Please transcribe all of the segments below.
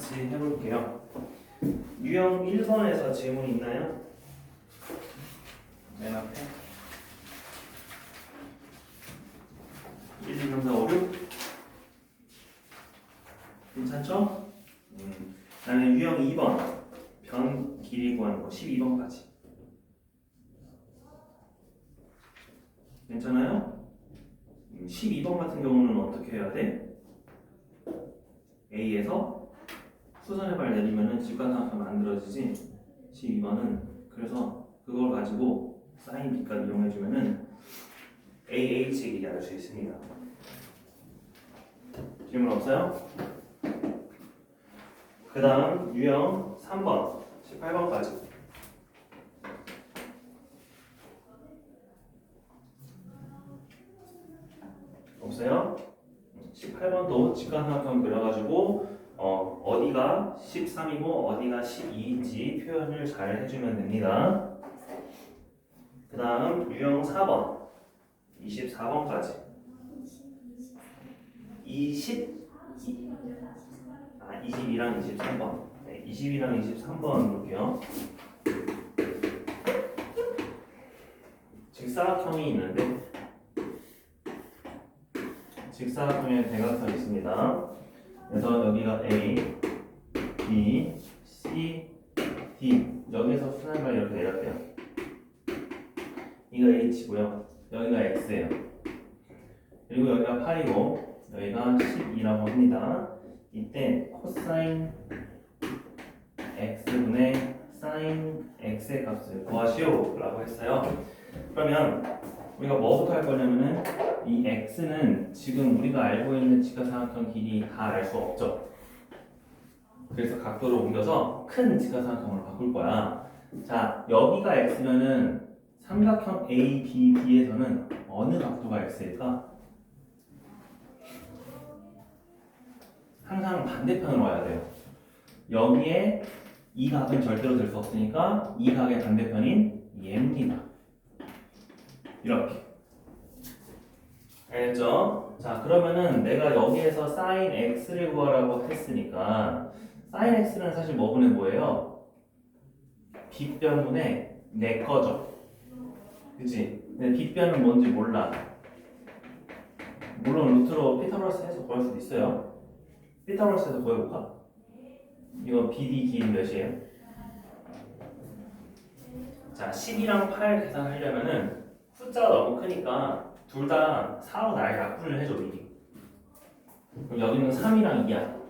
같이 해볼게요. 유형 1번에서 질문 있나요? 맨 앞에 1, 2, 3, 4, 5, 6 괜찮죠? 나는 유형 2번 변 길이 구하는 거 12번까지 괜찮아요? 12번 같은 경우는 어떻게 해야 돼? A에서 수선의 발 내리면은 직관삼각형 만들어지지. 12번은 그래서 그걸 가지고 사인 B값 이용해주면은 AH의 길이 알 수 있습니다. 질문 없어요? 그 다음 유형 3번 18번까지 없어요? 18번도 직관삼각형 그려가지고 어디가 13이고 어디가 12인지 표현을 잘 해주면 됩니다. 그 다음 유형 4번 24번까지 22랑 23번 22랑 23번 볼게요. 직사각형이 있는데 직사각형에 대각선이 있습니다. 그래서 여기가 A, B, C, D 여기서 수선발 이렇게 내렸대요. 이가 H고요. 여기가 X예요. 그리고 여기가 8이고 여기가 12라고 합니다. 이때 코사인 X분의 사인 X의 값을 구하시오 라고 했어요. 그러면 우리가 뭐부터 할 거냐면은 이 X는 지금 우리가 알고 있는 직각삼각형 길이 다 알 수 없죠. 그래서 각도를 옮겨서 큰 직각삼각형으로 바꿀 거야. 자, 여기가 X면은 삼각형 ABB에서는 어느 각도가 X일까? 항상 반대편으로 와야 돼요. 여기에 이 각은 절대로 될 수 없으니까 이 각의 반대편인 얘입니다. 이렇게. 알겠죠? 자, 그러면은 내가 여기에서 sin x를 구하라고 했으니까 sin x는 사실 뭐분의 뭐예요? 빗변분의 내 거죠. 그치? 근데 빗변은 뭔지 몰라. 물론 루트로 피타고라스 해서 구할 수도 있어요. 피타고라스 해서 구해볼까? 이거 BD 길이 몇이에요? 자, 12랑 8 계산하려면은 숫자가 너무 크니까 둘 다 4로 날 약분을 해줘 미리. 그럼 여기는 3이랑 2야.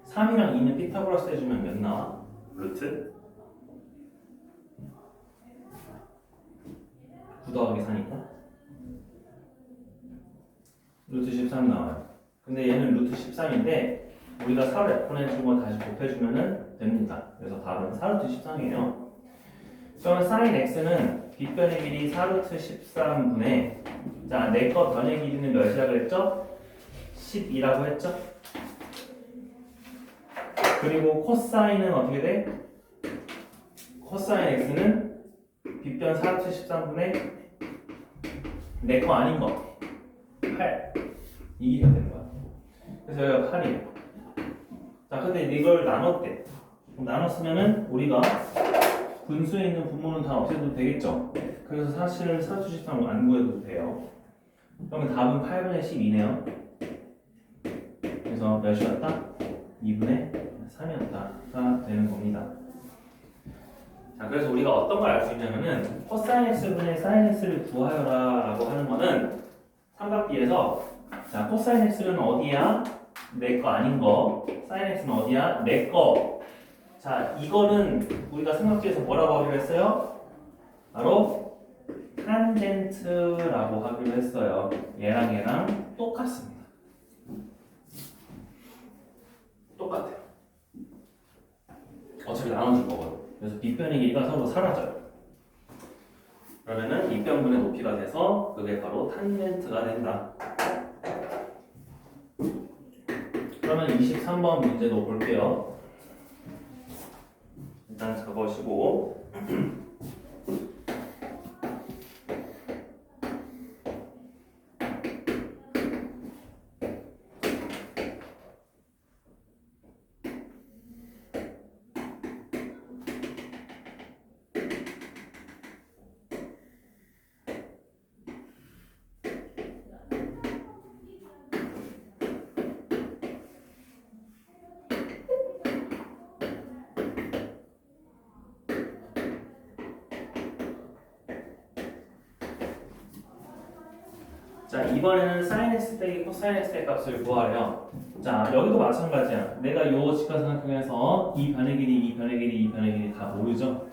3이랑 2는 피타고라스 해주면 몇 나와? 루트? 9 더하기 4니까? 루트 13 나와요. 근데 얘는 루트 13인데 우리가 4로 약분해준 거 다시 곱해주면 됩니다. 그래서 답은 4루트 13이에요. 그러면 sin x는 빗변의 길이 4루트 13분의 자, 내 거 변의 길이는 몇이라고 했죠? 12라고 했죠? 그리고 코사인은 어떻게 돼? 코사인 x는 빗변 4루트 13분의 내 거 아닌 거 8 이 길이가 되는 거야. 그래서 여기가 8이에요. 자, 근데 이걸 나눴대. 나눴으면은 우리가 분수에 있는 분모는 다 없애도 되겠죠? 그래서 사실은 4루트 13을 안 구해도 돼요. 그러면 답은 8분의 12네요. 그래서 몇이었다? 2분의 3이었다가 되는 겁니다. 자, 그래서 우리가 어떤 걸 알 수 있냐면은 코사인 x분의 사인 x를 구하여라 라고 하는 거는 삼각비에서 자, 코사인 x는 어디야? 내 거 아닌 거. 사인 x는 어디야? 내 거. 자, 이거는 우리가 삼각비에서 뭐라고 하기로 했어요? 바로 탄젠트라고 하기로 했어요. 얘랑 똑같습니다. 똑같아요. 어차피 나눠줄 거거든. 그래서 빗변의 길이가 서로 사라져요. 그러면은 빗변분의 높이가 돼서 그게 바로 탄젠트가 된다. 그러면 23번 문제도 볼게요. 일단 적으시고 자, 이번에는 sin x 빼기 cos x의 값을 구하래요. 자, 여기도 마찬가지야. 내가 요 직각삼각형에서 이 변의 길이, 이 변의 길이, 이 변의 길이 다 모르죠?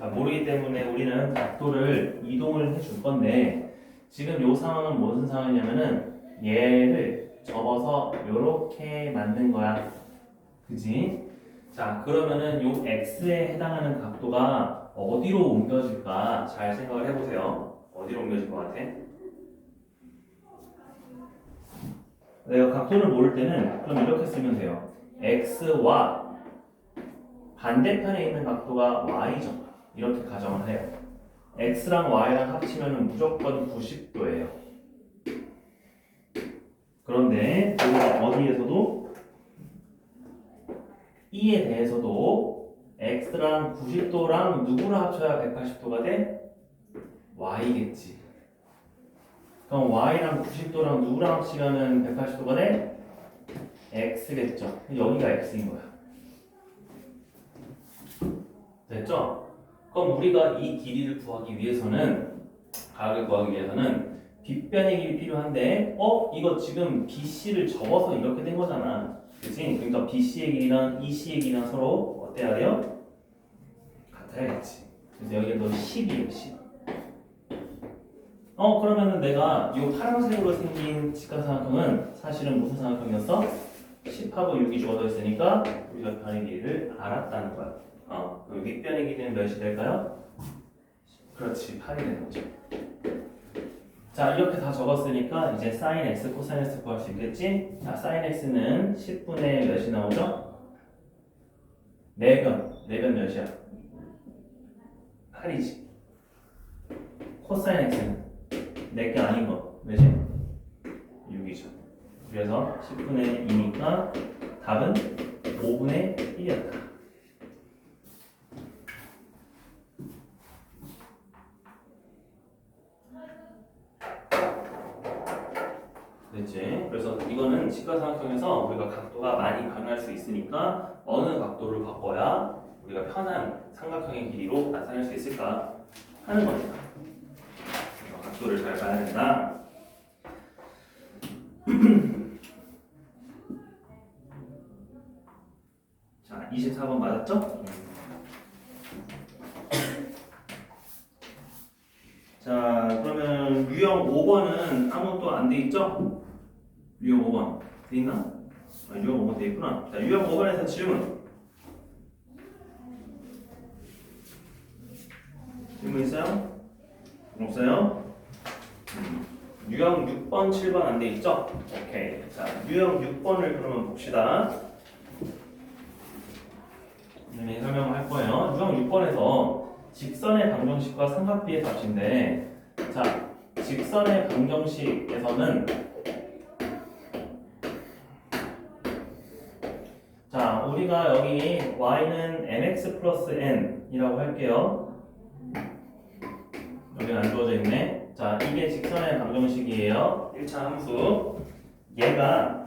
다 모르기 때문에 우리는 각도를 이동을 해줄 건데 지금 요 상황은 무슨 상황이냐면은 얘를 접어서 요렇게 만든 거야. 그지? 자, 그러면은 요 x에 해당하는 각도가 어디로 옮겨질까? 잘 생각을 해보세요. 어디로 옮겨질 것 같아? 내가 각도를 모를 때는 그럼 이렇게 쓰면 돼요. x와 반대편에 있는 각도가 y죠. 이렇게 가정을 해요. x랑 y랑 합치면 무조건 90도예요. 그런데 우리가 어디에서도 E에 대해서도 x랑 90도랑 누구를 합쳐야 180도가 돼? y겠지. 그럼 y랑 90도랑 누구랑 합치면 180도가 돼? x겠죠. 여기가 x인 거야. 됐죠? 그럼 우리가 이 길이를 구하기 위해서는 각을 구하기 위해서는 빗변의 길이 필요한데 이거 지금 BC를 접어서 이렇게 된 거잖아. 그치? 그러니까 BC의 길이랑 EC의 길이랑 서로 어때야 돼요? 같아야겠지. 그래서 여기가 너 10이에요. 10. 그러면은 내가 이 파란색으로 생긴 직각삼각형은 사실은 무슨 삼각형이었어? 10하고 6이 주어져 있으니까 우리가 변의 길이를 알았다는 거야. 그럼 윗변의 길이는 몇이 될까요? 그렇지, 8이 되는 거죠. 자, 이렇게 다 적었으니까 이제 sin x, cos x 구할 수 있겠지? 자, sin x는 10분의 몇이 나오죠? 4변. 4변 몇이야? 8이지. cos x는 4개 아닌 거 몇이? 6이죠. 그래서 10분의 2니까 답은 5분의 1이었다. 됐지? 그래서 이거는 직각삼각형에서 우리가 각도가 많이 변할 수 있으니까 어느 각도를 바꿔야 우리가 편한 삼각형의 길이로 나타낼 수 있을까 하는 거니까 각도를 잘 봐야 된다. 자, 24번 맞았죠? 자, 그러면 유형 5번은 아무것도 안 돼 있죠? 유형 5번 돼 있나? 유형 5번 돼 있구나. 자, 유형 5번에서 질문. 질문 있어요? 없어요? 유형 6번, 7번 안 돼 있죠? 오케이. 자, 유형 6번을 그러면 봅시다. 네, 설명을 할 거예요. 유형 6번에서 직선의 방정식과 삼각비의 값인데, 자, 직선의 방정식에서는 자, 우리가 여기 y는 mx 플러스 n이라고 할게요. 여기 안 주어져 있네. 자, 이게 직선의 방정식이에요. 1차 함수. 얘가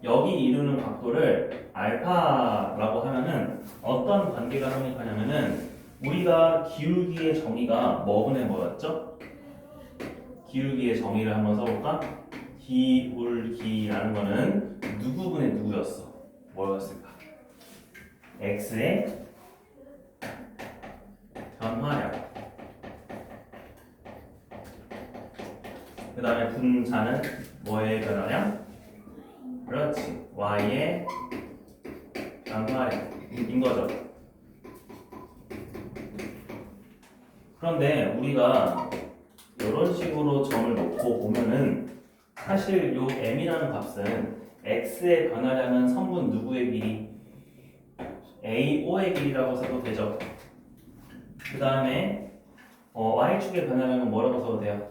여기 이루는 각도를 알파라고 하면은 어떤 관계가 성립하냐면은 우리가 기울기의 정의가 뭐분의 뭐였죠? 기울기의 정의를 한번 써볼까? 기울기라는 거는 누구분의 누구였어? 뭐였을까? x의 변화량. 그 다음에 분자는 뭐의 변화량? 그렇지, y의 변화량인 거죠. 그런데 우리가 이런 식으로 점을 놓고 보면은 사실 요 m이라는 값은 x의 변화량은 선분 누구의 길이? AO의 길이라고 써도 되죠. 그 다음에 y축의 변화량은 뭐라고 써도 돼요?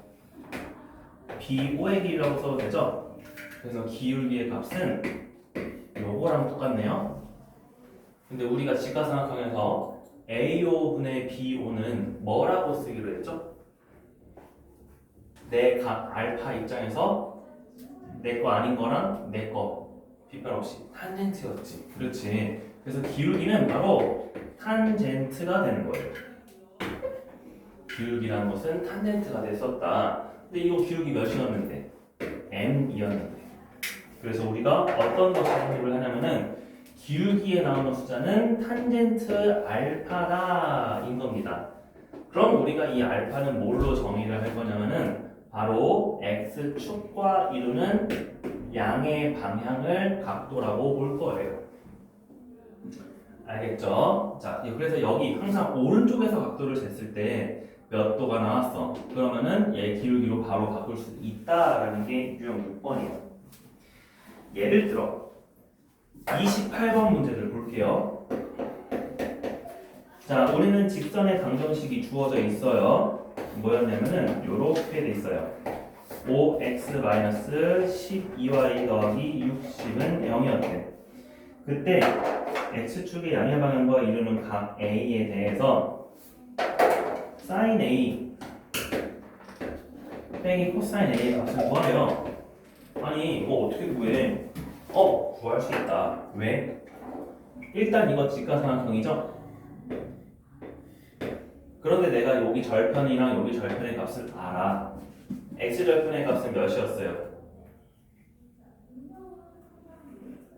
BO의 길이라고 써도 되죠. 그래서 기울기의 값은 요거랑 똑같네요. 근데 우리가 직각삼각형에서 AO분의 BO는 뭐라고 쓰기로 했죠? 내 각 알파 입장에서 내 거 아닌 거랑 내 거 빗변 없이 탄젠트였지. 그렇지. 그래서 기울기는 바로 탄젠트가 되는 거예요. 기울기라는 것은 탄젠트가 됐었다. 근데 이거 기울기 몇이었는데? m이었는데. 그래서 우리가 어떤 것을 확립을 하냐면은 기울기에 나오는 숫자는 탄젠트 알파다 인 겁니다. 그럼 우리가 이 알파는 뭘로 정의를 할 거냐면은 바로 x축과 이루는 양의 방향을 각도라고 볼 거예요. 알겠죠? 자, 그래서 여기 항상 오른쪽에서 각도를 쟀을 때 몇 도가 나왔어. 그러면은 얘 기울기로 바로 바꿀 수 있다라는 게 유형 6번이에요. 예를 들어 28번 문제를 볼게요. 자, 우리는 직선의 방정식이 주어져 있어요. 뭐였냐면은 요렇게 돼 있어요. 5x-12y 더하기 60은 0이었대. 그때 x축의 양의 방향과 이루는 각 a에 대해서 sin a 빼기 코사인 a의 값을 구하래요. 아니 이거 어떻게 구해? 구할 수 있다. 왜? 일단 이거 직각삼각형이죠? 그런데 내가 여기 절편이랑 여기 절편의 값을 알아. x절편의 값은 몇이었어요?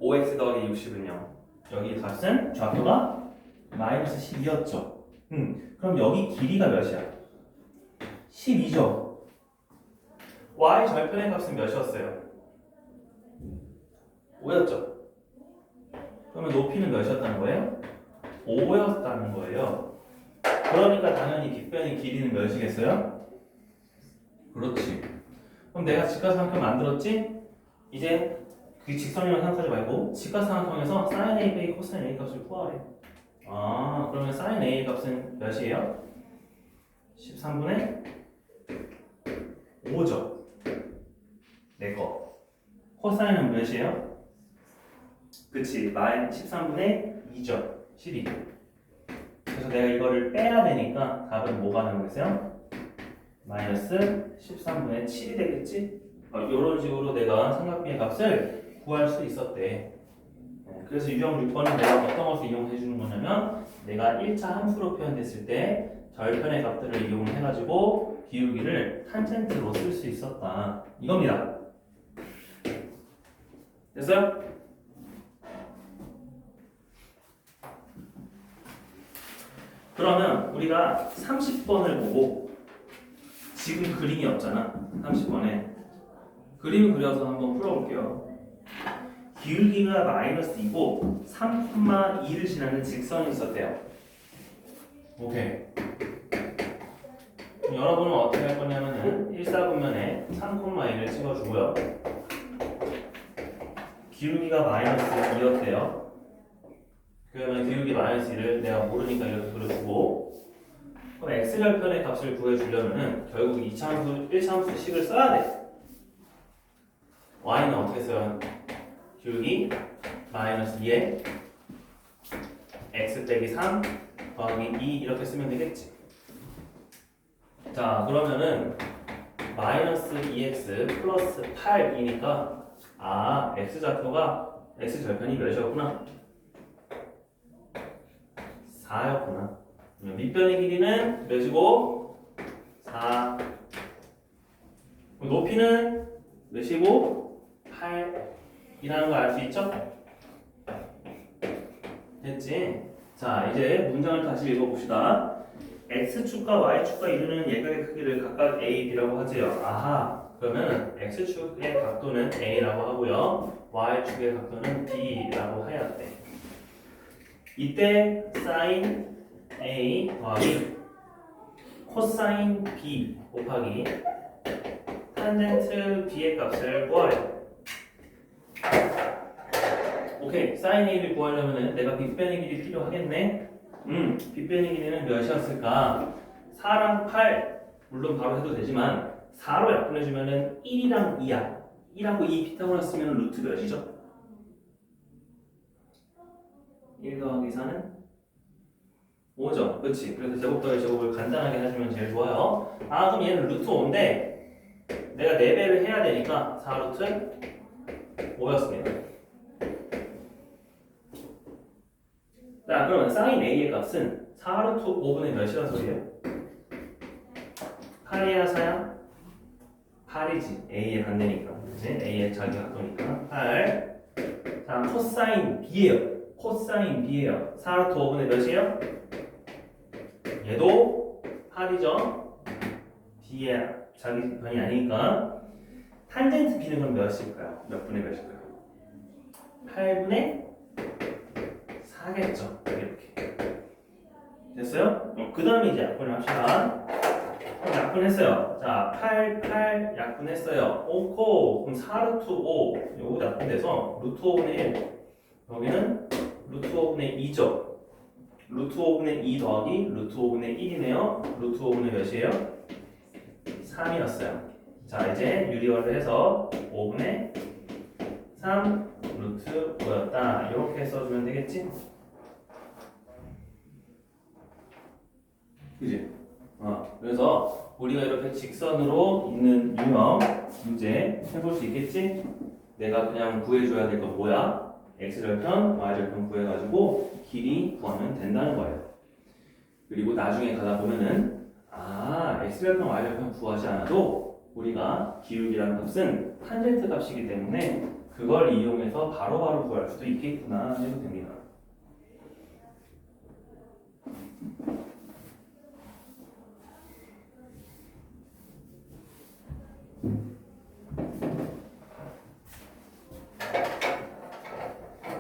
5x 더하기 60은요. 여기 값은 좌표가 마이너스 12였죠. 그럼 여기 길이가 몇이야? 12죠. y 절편의 값은 몇이었어요? 5였죠. 그러면 높이는 몇이었다는 거예요? 5였다는 거예요. 그러니까 당연히 빗변의 길이는 몇이겠어요? 그렇지. 그럼 내가 직각삼각형 만들었지? 이제 그 직선이랑 생각하지 말고 직각삼각형에서 sin a 빼기 cos a 값을 구하래. 그러면 sin a 값은 몇이에요? 13분의 5죠. 내 거. 코사인은 몇이에요? 그치, 마인 13분의 2죠. 12. 그래서 내가 이거를 빼야 되니까 답은 뭐가 나오겠어요? 마이너스 13분의 7이 되겠지? 이런 식으로 내가 삼각비의 값을 구할 수 있었대. 그래서 유형 6번은 내가 어떤 것을 이용해 주는 거냐면 내가 1차 함수로 표현됐을 때 절편의 값들을 이용해가지고 기울기를 탄젠트로 쓸 수 있었다. 이겁니다. 됐어요? 그러면 우리가 30번을 보고 지금 그림이 없잖아. 30번에 그림을 그려서 한번 풀어볼게요. 기울기가 마이너스 2고 3,2를 지나는 직선이 있었대요. 오케이. 여러분은 어떻게 할 거냐면은 1사분면에 3,2를 찍어주고요. 기울기가 마이너스 2였대요. 그러면 기울기 마이너스 2를 내가 모르니까 이렇게 그려주고, 그럼 x절편의 값을 구해주려면은 결국 2차 함수, 1차 함수 식을 써야 돼. y는 어떻게 써요? 기울기 마이너스 2에 x 빼기 3 더하기 2 이렇게 쓰면 되겠지. 자, 그러면은 마이너스 2x 플러스 8이니까 x좌표가 x절편이 몇이었구나? 4였구나. 밑변의 길이는 몇이고? 4. 높이는 몇이고? 8이라는 걸 알 수 있죠? 됐지? 자, 이제 문장을 다시 읽어봅시다. x축과 y축과 이루는 예각의 크기를 각각 a, b라고 하지요. 그러면 x축의 각도는 a라고 하고요. y축의 각도는 b라고 해야 돼. 이때 sin a 더하기 코사인 b 곱하기 탄젠트 b의 값을 구하래. 오케이, sin a를 구하려면 내가 빗변의 길이 필요하겠네. 빗변의 길이는 몇이었을까? 4랑 8 물론 바로 해도 되지만 4로 약분해주면은 1이랑 2야. 1하고 2 피타고라스 쓰면 루트 몇이죠? 1 더하기 4는 5죠. 그치? 그래서 제곱 더하기 제곱을 간단하게 해주면 제일 좋아요. 그럼 얘는 루트 5인데 내가 4배를 해야 되니까 4루트 5였습니다. 자, 그러면 sin a의 값은 4루트 5분의 몇이란 소리예요? 8이야 4야? A의 반대니까. 그치? A의 자기 각도니까. 8. 자, 코사인 B예요. 코사인 B예요. 4루트 5분의 몇이에요? 얘도 8이죠. B의 자기 반이 아니니까. 탄젠트 B는 그럼 몇일까요? 몇 분의 몇일까요? 8분의 4겠죠. 이렇게. 됐어요? 그 다음에 이제 약분을 합시다. 약분했어요. 자, 8, 8 약분했어요. 오코. 그럼 4루트 5. 요거 약분돼서 루트 5분의 1. 여기는 루트 5분의 2죠. 루트 5분의 2 더하기 루트 5분의 1이네요. 루트 5분의 몇이에요? 3이었어요. 자, 이제 유리화를 해서 5분의 3 루트 5였다. 이렇게 써주면 되겠지? 그지? 그래서 우리가 이렇게 직선으로 있는 유형 문제 해볼 수 있겠지? 내가 그냥 구해줘야 될 건 뭐야? x절편, y절편 구해가지고 길이 구하면 된다는 거예요. 그리고 나중에 가다 보면은 x절편, y절편 구하지 않아도 우리가 기울기라는 값은 탄젠트 값이기 때문에 그걸 이용해서 바로바로 구할 수도 있겠구나 해도 됩니다.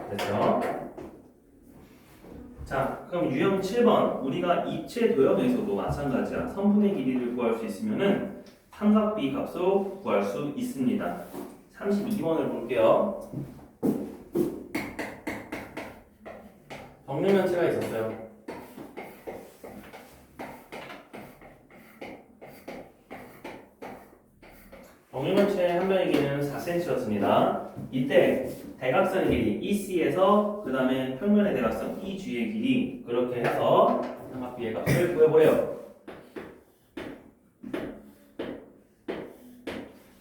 됐죠? 자, 그럼 유형 7번 우리가 입체 도형에서도 마찬가지야. 선분의 길이를 구할 수 있으면은 삼각비 값으로 구할 수 있습니다. 32번을 볼게요. 정육면체가 있었어요. 정육면체 한 변의 길이는 4cm였습니다. 이때 대각선의 길이 EC에서 그 다음에 평면의 대각선 EG의 길이 그렇게 해서 삼각비의 값을 구해보래요.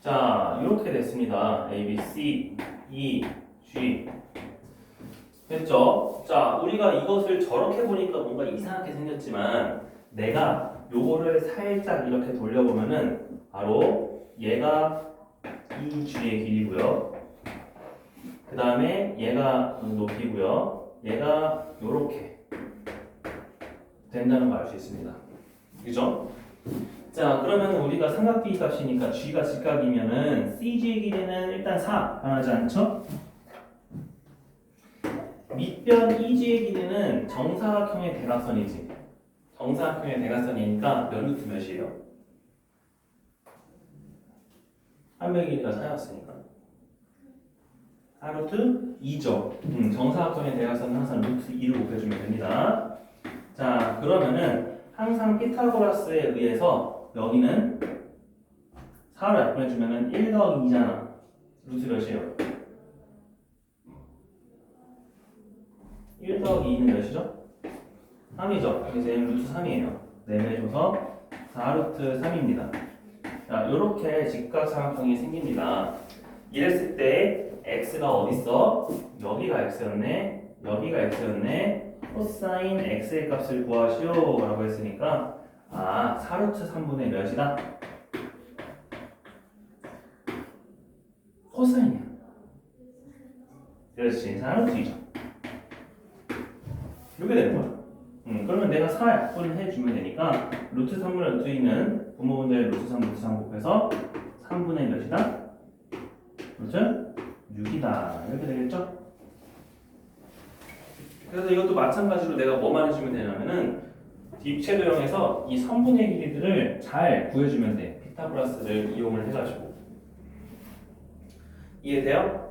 자, 이렇게 됐습니다. A, B, C, E, G 됐죠? 자, 우리가 이것을 저렇게 보니까 뭔가 이상하게 생겼지만 내가 요거를 살짝 이렇게 돌려보면은 바로 얘가 EG의 길이고요. 그 다음에 얘가 높이고요. 얘가 요렇게 된다는 걸 알 수 있습니다. 그죠? 자, 그러면 우리가 삼각비 값이니까 G가 직각이면은 CG의 길이는 일단 4 변하지 않죠? 밑변 EG의 길이는 정사각형의 대각선이지. 정사각형의 대각선이니까 몇 루트 몇이에요? 한 변의 길이가 4였으니까 4루트 2죠. 정사각형의 대각선은 항상 루트 2를 곱해주면 됩니다. 자, 그러면은 항상 피타고라스에 의해서 여기는 4로 약분해주면은 1 더하기 2잖아. 루트 몇이에요? 1 더하기 2는 몇이죠? 3이죠. 그래서 얘는 루트 3이에요. 내려줘서 4루트 3입니다. 자, 요렇게 직각삼각형이 생깁니다. 이랬을 때 x가 어딨어? 여기가 x였네. 여기가 x였네. 코사인 x의 값을 구하시오 라고 했으니까 4루트 3분의 몇이다? 코사인이야. 그렇지. 4루트 2죠. 이렇게 되는 거야. 그러면 내가 4 약분을 해주면 되니까 루트 3분의 루트 2는 분모분들 루트 3 루트 3 곱해서 3분의 몇이다? 루트 6이다. 이렇게 되겠죠? 그래서 이것도 마찬가지로 내가 뭐만 해주면 되냐면은 입체 도형에서 이 선분의 길이들을 잘 구해주면 돼. 피타고라스를 이용을 해가지고. 이해돼요?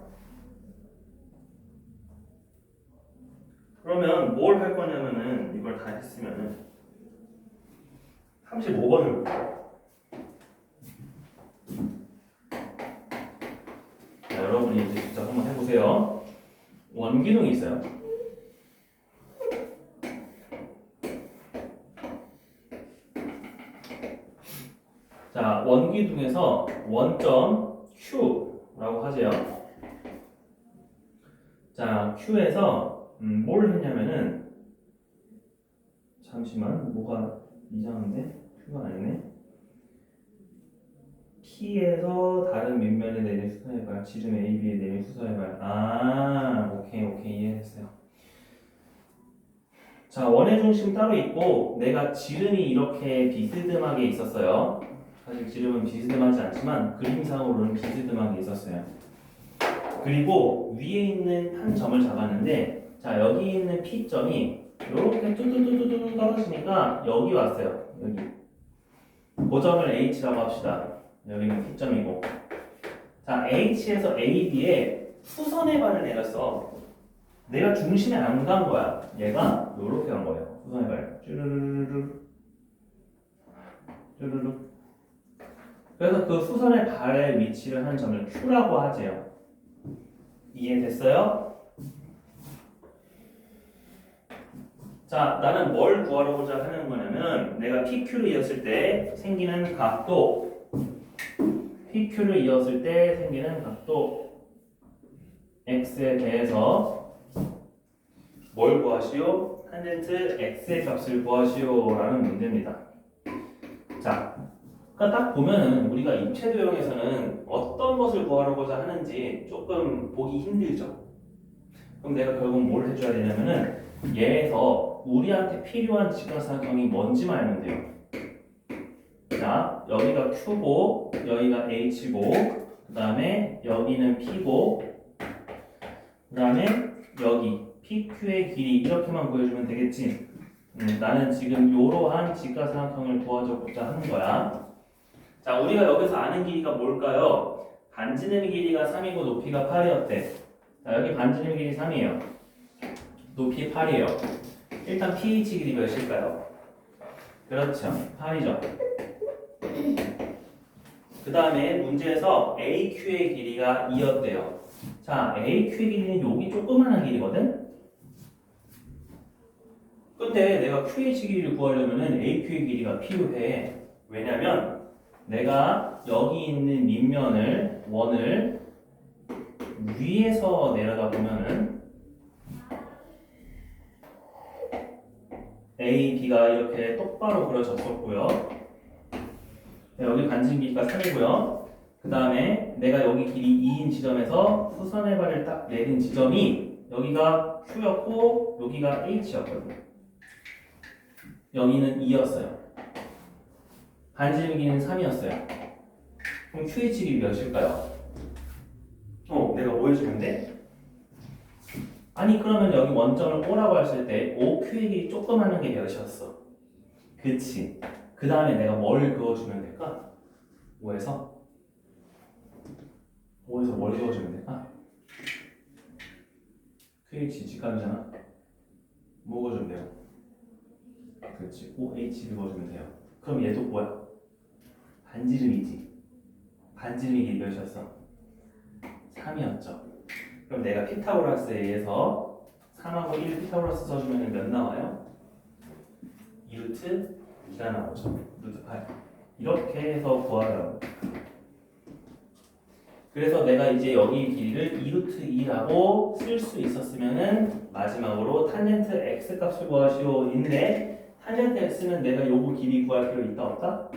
그러면 뭘 할 거냐면은 이걸 다 했으면은 35번을 볼게요. 자, 여러분이 이제 직접 한번 해보세요. 원기둥이 있어요. 자, 원기둥에서 원점 Q라고 하세요. 자, Q에서 뭘 했냐면은 잠시만 뭐가 이상한데? Q가 아니네. P에서 다른 밑면에 내린 수선해봐요. 지름 AB에 내린 수선해봐요. 아, 오케이, 이해했어요. 자, 원의 중심 따로 있고 내가 지름이 이렇게 비스듬하게 있었어요. 사실 지름은 비스듬하지 않지만 그림상으로는 비스듬하게 있었어요. 그리고 위에 있는 한 점을 잡았는데 자, 여기 있는 P점이 이렇게 뚜두두두두 떨어지니까 여기 왔어요. 여기. 그 점을 H라고 합시다. 여기는 P점이고. 자, H에서 AB에 수선의 발을 내렸어. 내가 중심에 안 간 거야. 얘가 요렇게 간 거예요. 수선의 발. 쭈르르르. 쭈르르. 그래서 그 수선의 발의 위치를 한 점을 Q라고 하재요. 이해됐어요? 자, 나는 뭘 구하려고자 하는 거냐면 내가 PQ를 이었을 때 생기는 각도 PQ를 이었을 때 생기는 각도 X에 대해서 뭘 구하시오? 탄젠트 X의 값을 구하시오 라는 문제입니다. 자, 그러니까 딱 보면은 우리가 입체 도형에서는 어떤 것을 구하려고자 하는지 조금 보기 힘들죠. 그럼 내가 결국 뭘 해줘야 되냐면은 얘에서 우리한테 필요한 직각삼각형이 뭔지만 알면 돼요. 자, 여기가 Q고 여기가 H고 그 다음에 여기는 P고 그 다음에 여기 PQ의 길이 이렇게만 보여주면 되겠지. 나는 지금 이러한 직각삼각형을 구하고자 하는 거야. 자, 우리가 여기서 아는 길이가 뭘까요? 반지름의 길이가 3이고 높이가 8이었대. 자, 여기 반지름의 길이 3이에요. 높이 8이에요. 일단 pH 길이 몇일까요? 그렇죠. 8이죠. 그 다음에 문제에서 AQ의 길이가 2였대요. 자, AQ의 길이는 여기 조그마한 길이거든? 근데 내가 QH 길이를 구하려면 AQ의 길이가 필요해. 왜냐면 내가 여기 있는 밑면을 원을 위에서 내려다 보면은 A, B가 이렇게 똑바로 그려졌었고요. 여기 반지름 길이가 3이고요. 그 다음에 내가 여기 길이 2인 지점에서 수선의 발을 딱 내린 지점이 여기가 Q였고 여기가 H였거든요. 여기는 2였어요. 반지름 길이는 3이었어요. 그럼 QH 길이 몇일까요? 내가 뭐 해주면 돼? 아니 그러면 여기 원점을 O라고 했을 때 OQ의 길이 조그마한 게 몇이었어? 그치. 그 다음에 내가 뭘 그어주면 될까? 5에서 뭘 그어주면 될까? QH 직각이잖아. 뭐 그어주면 돼요? 그렇지. OH를 그어주면 돼요. 그럼 얘도 뭐야? 반지름이지. 반지름이 길이 몇이었어? 3이었죠. 그럼 내가 피타고라스에 의해서 3하고 1 피타고라스 써주면 몇 나와요? 2루트 2가 나오죠. 루트 8. 이렇게 해서 구하라고. 그래서 내가 이제 여기 길이를 2루트 2라고 쓸 수 있었으면은 마지막으로 탄젠트 x 값을 구하시오 인데 탄젠트 x는 내가 요거 길이 구할 필요 있다 없다?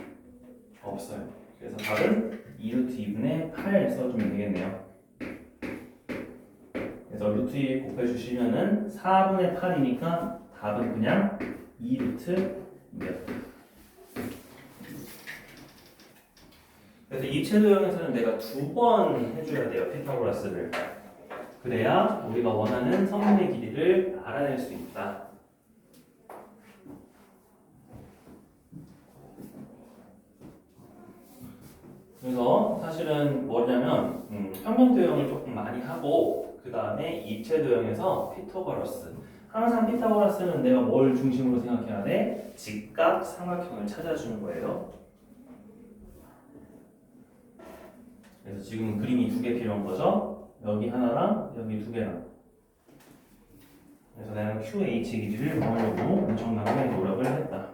없어요. 그래서 답은 2루트 2분의 8 써주면 되겠네요. 그래서 루트 2 곱해주시면은 4분의 8이니까 답은 그냥 2루트 2였다. 그래서 입체도형에서는 내가 2번 해줘야 돼요. 피타고라스를. 그래야 우리가 원하는 성분의 길이를 알아낼 수 있다. 그래서 사실은 뭐냐면 평면도형을 조금 많이 하고 그 다음에 입체도형에서 피타고라스. 항상 피타고라스는 내가 뭘 중심으로 생각해야 돼? 직각 삼각형을 찾아주는 거예요. 그래서 지금 그림이 2개 필요한 거죠. 여기 하나랑 여기 2개랑. 그래서 나는 QH 길이를 구하려고 엄청나게 노력을 했다.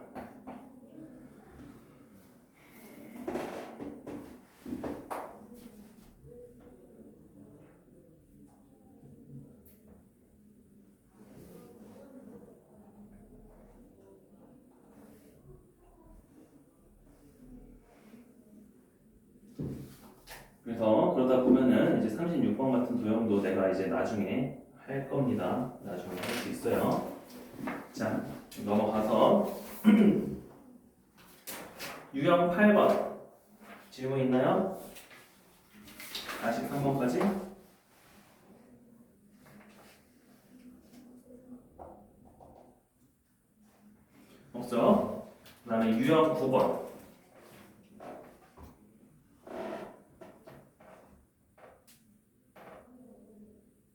그래서 그러다 보면은 이제 36번 같은 도형도 내가 이제 나중에 할 겁니다. 나중에 할 수 있어요. 자, 넘어가서 유형 8번 질문 있나요? 43번까지? 없죠? 그 다음에 유형 9번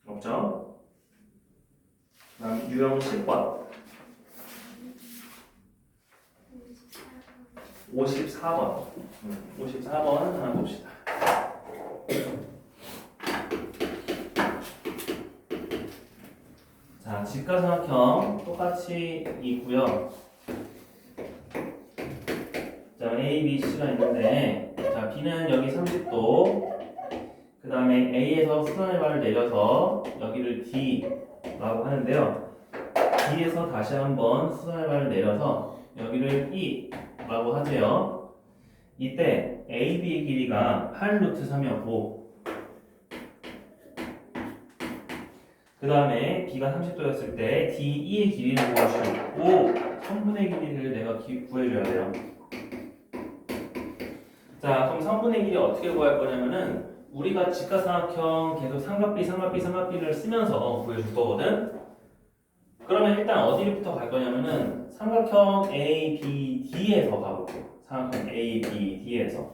없죠? 그 다음에 유형 10번 54번 54번 하나 봅시다. 자, 직가삼각형 똑같이 있고요. 자, A, B, C가 있는데, 자, B는 여기 30도, 그 다음에 A에서 수선의 발을 내려서 여기를 D라고 하는데요. D에서 다시 한번 수선의 발을 내려서 여기를 E라고 하세요. 이때 AB의 길이가 8루트 3이었고, 그 다음에 B가 30도였을 때 DE의 길이를 구하시고 성분의 길이를 내가 구해줘야 돼요. 자, 그럼 성분의 길이 어떻게 구할 거냐면은 우리가 직가삼각형 계속 삼각비를 쓰면서 구해줄 거거든. 그러면 일단 어디부터 갈 거냐면은 삼각형 ABD에서 가볼게요. 삼각형 ABD에서.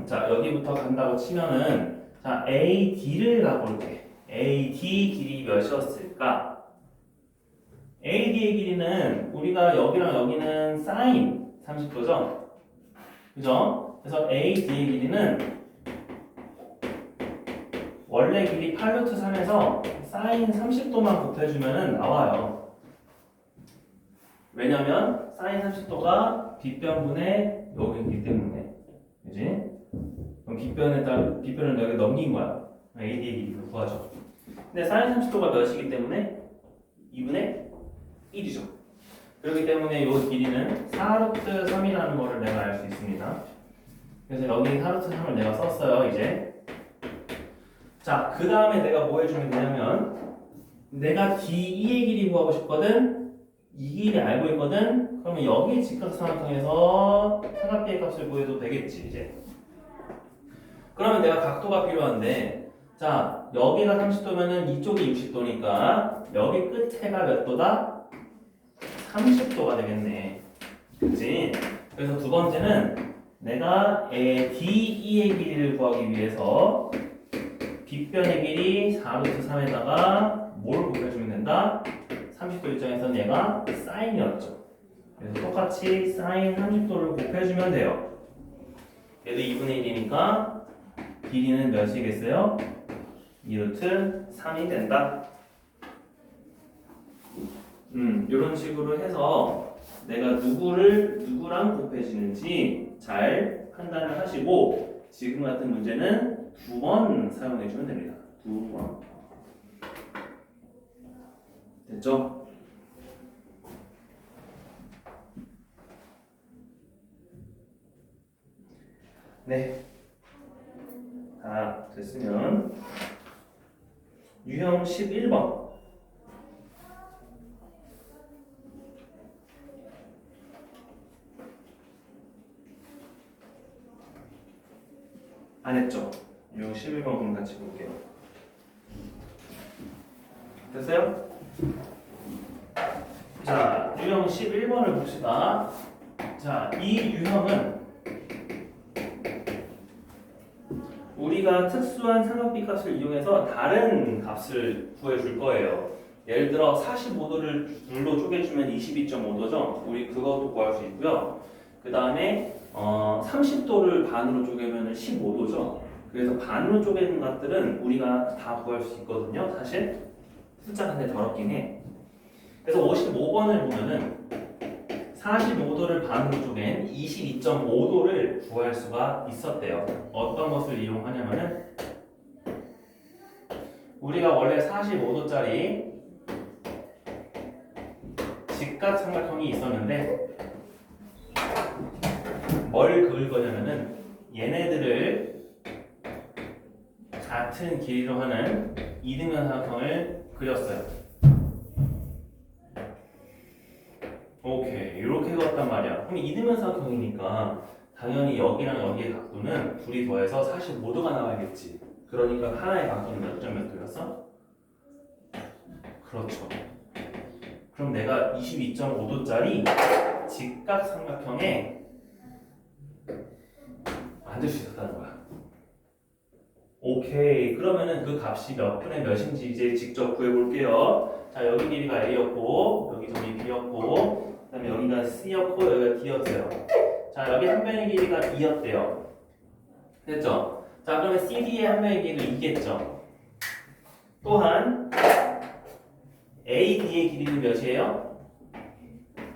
자, 여기부터 간다고 치면은 자, AD를 가볼게. AD 길이 몇이었을까? AD의 길이는 우리가 여기랑 여기는 사인 30도죠? 그죠? 그래서 AD의 길이는 원래 길이 8루트 3에서 사인 30도만 곱해주면 나와요. 왜냐면 사인 30도가 빗변분의 여기이기 때문에. 그지? 그럼 빗변을 여기 넘긴 거야. AD의 길이를 구하죠. 근데 사인 30도가 몇이기 때문에 2분의 1이죠. 그렇기 때문에 이 길이는 4루트 3이라는 거를 내가 알 수 있습니다. 그래서 여기 4루트 3을 내가 썼어요, 이제. 자, 그 다음에 내가 뭐 해주면 되냐면 내가 DE의 길이 구하고 싶거든. 이 길이 알고 있거든. 그러면 여기 직각삼각형에서 삼각비의 값을 구해도 되겠지, 이제. 그러면 내가 각도가 필요한데 자, 여기가 30도면은 이쪽이 60도니까 여기 끝에가 몇 도다? 30도가 되겠네. 그치? 그래서 두 번째는 내가 DE의 길이를 구하기 위해서 빗변의 길이 4루트 3에다가 뭘 곱해주면 된다? 30도 입장에서는 얘가 사인이었죠. 그래서 똑같이 사인 30도를 곱해주면 돼요. 얘도 2분의 1이니까 길이는 몇이겠어요? 2루트 3이 된다. 이런 식으로 해서 내가 누구랑 곱해지는지 잘 판단을 하시고 지금 같은 문제는 2번 사용해 주면 됩니다. 2번. 됐죠? 네. 다 됐으면 유형 11번. 안 했죠? 유형 11번 그럼 같이 볼게요. 됐어요? 자, 유형 11번을 봅시다. 자, 이 유형은 우리가 특수한 삼각비 값을 이용해서 다른 값을 구해줄 거예요. 예를 들어 45도를 둘로 쪼개주면 22.5도죠. 우리 그것도 구할 수 있고요. 그 다음에 30도를 반으로 쪼개면 15도죠. 그래서 반으로 쪼개는 것들은 우리가 다 구할 수 있거든요. 사실 숫자가 근데 더럽긴 해. 그래서 55번을 보면은 45도를 반으로 쪼갠 22.5도를 구할 수가 있었대요. 어떤 것을 이용하냐면은 우리가 원래 45도짜리 직각삼각형이 있었는데 뭘 그을 거냐면은 얘네들을 같은 길이로 하는 이등변 삼각형을 그렸어요. 오케이, 이렇게 그었단 말이야. 그럼 이등변 삼각형이니까 당연히 여기랑 여기의 각도는 둘이 더해서 45도가 나와야겠지. 그러니까 하나의 각도는 몇 점 몇 도였어? 그렇죠. 그럼 내가 22.5도짜리 직각삼각형에 만들 수 있었다는 거야. 오케이, 그러면은 그 값이 몇 분의 몇인지 이제 직접 구해볼게요. 자, 여기 길이가 A였고 여기 점이 B였고 그 다음에 여기가 C였고 여기가 D였어요. 자, 여기 한 변의 길이가 2였대요. 됐죠? 자, 그러면 CD의 한 변의 길이는 2겠죠? 또한 AD의 길이는 몇이에요?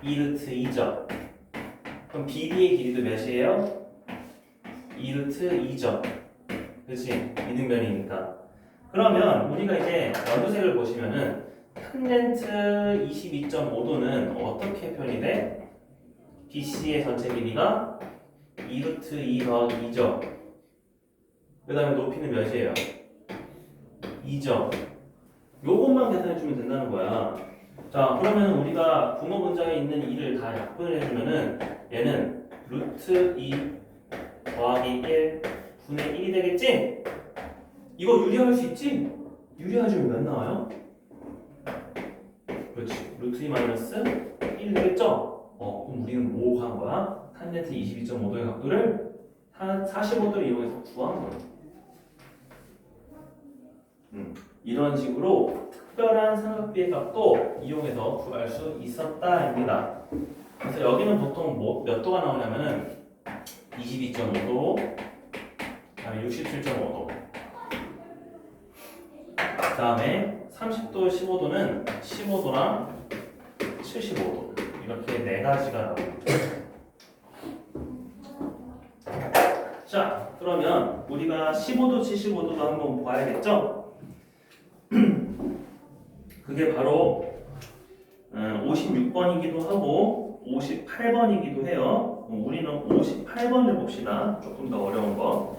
2루트 2죠. 그럼 BD의 길이도 몇이에요? 2루트 2죠. 그렇지? 이등변이니까. 그러면 우리가 이제 연두색을 보시면은 탄젠트 22.5도는 어떻게 표현이 돼? BC의 전체 길이가 2루트 2 더하기 2죠. 그 다음에 높이는 몇이에요? 2죠. 요것만 계산해 주면 된다는 거야. 자, 그러면 우리가 분모 문장에 있는 2를 다 약분을 해주면은 얘는 루트 2 더하기 1 분의 1이 되겠지? 이거 유리할 수 있지? 유리해주면 몇 나와요? 그렇지. 루트 2 마이너스 1 되겠죠? 그럼 우리는 뭐 한 거야? 탄젠트 22.5도의 각도를 45도를 이용해서 구한 거야. 이런 식으로 특별한 삼각비의 값도 이용해서 구할 수 있었다입니다. 그래서 여기는 보통 몇 도가 나오냐면은 22.5도, 그다음에 67.5도, 그다음에 30도, 15도는 15도랑 75도 이렇게 네 가지가 나옵니다. 자, 그러면 우리가 15도, 75도도 한번 봐야겠죠? 그게 바로 56번이기도 하고 58번이기도 해요. 우리는 58번을 봅시다. 조금 더 어려운 거.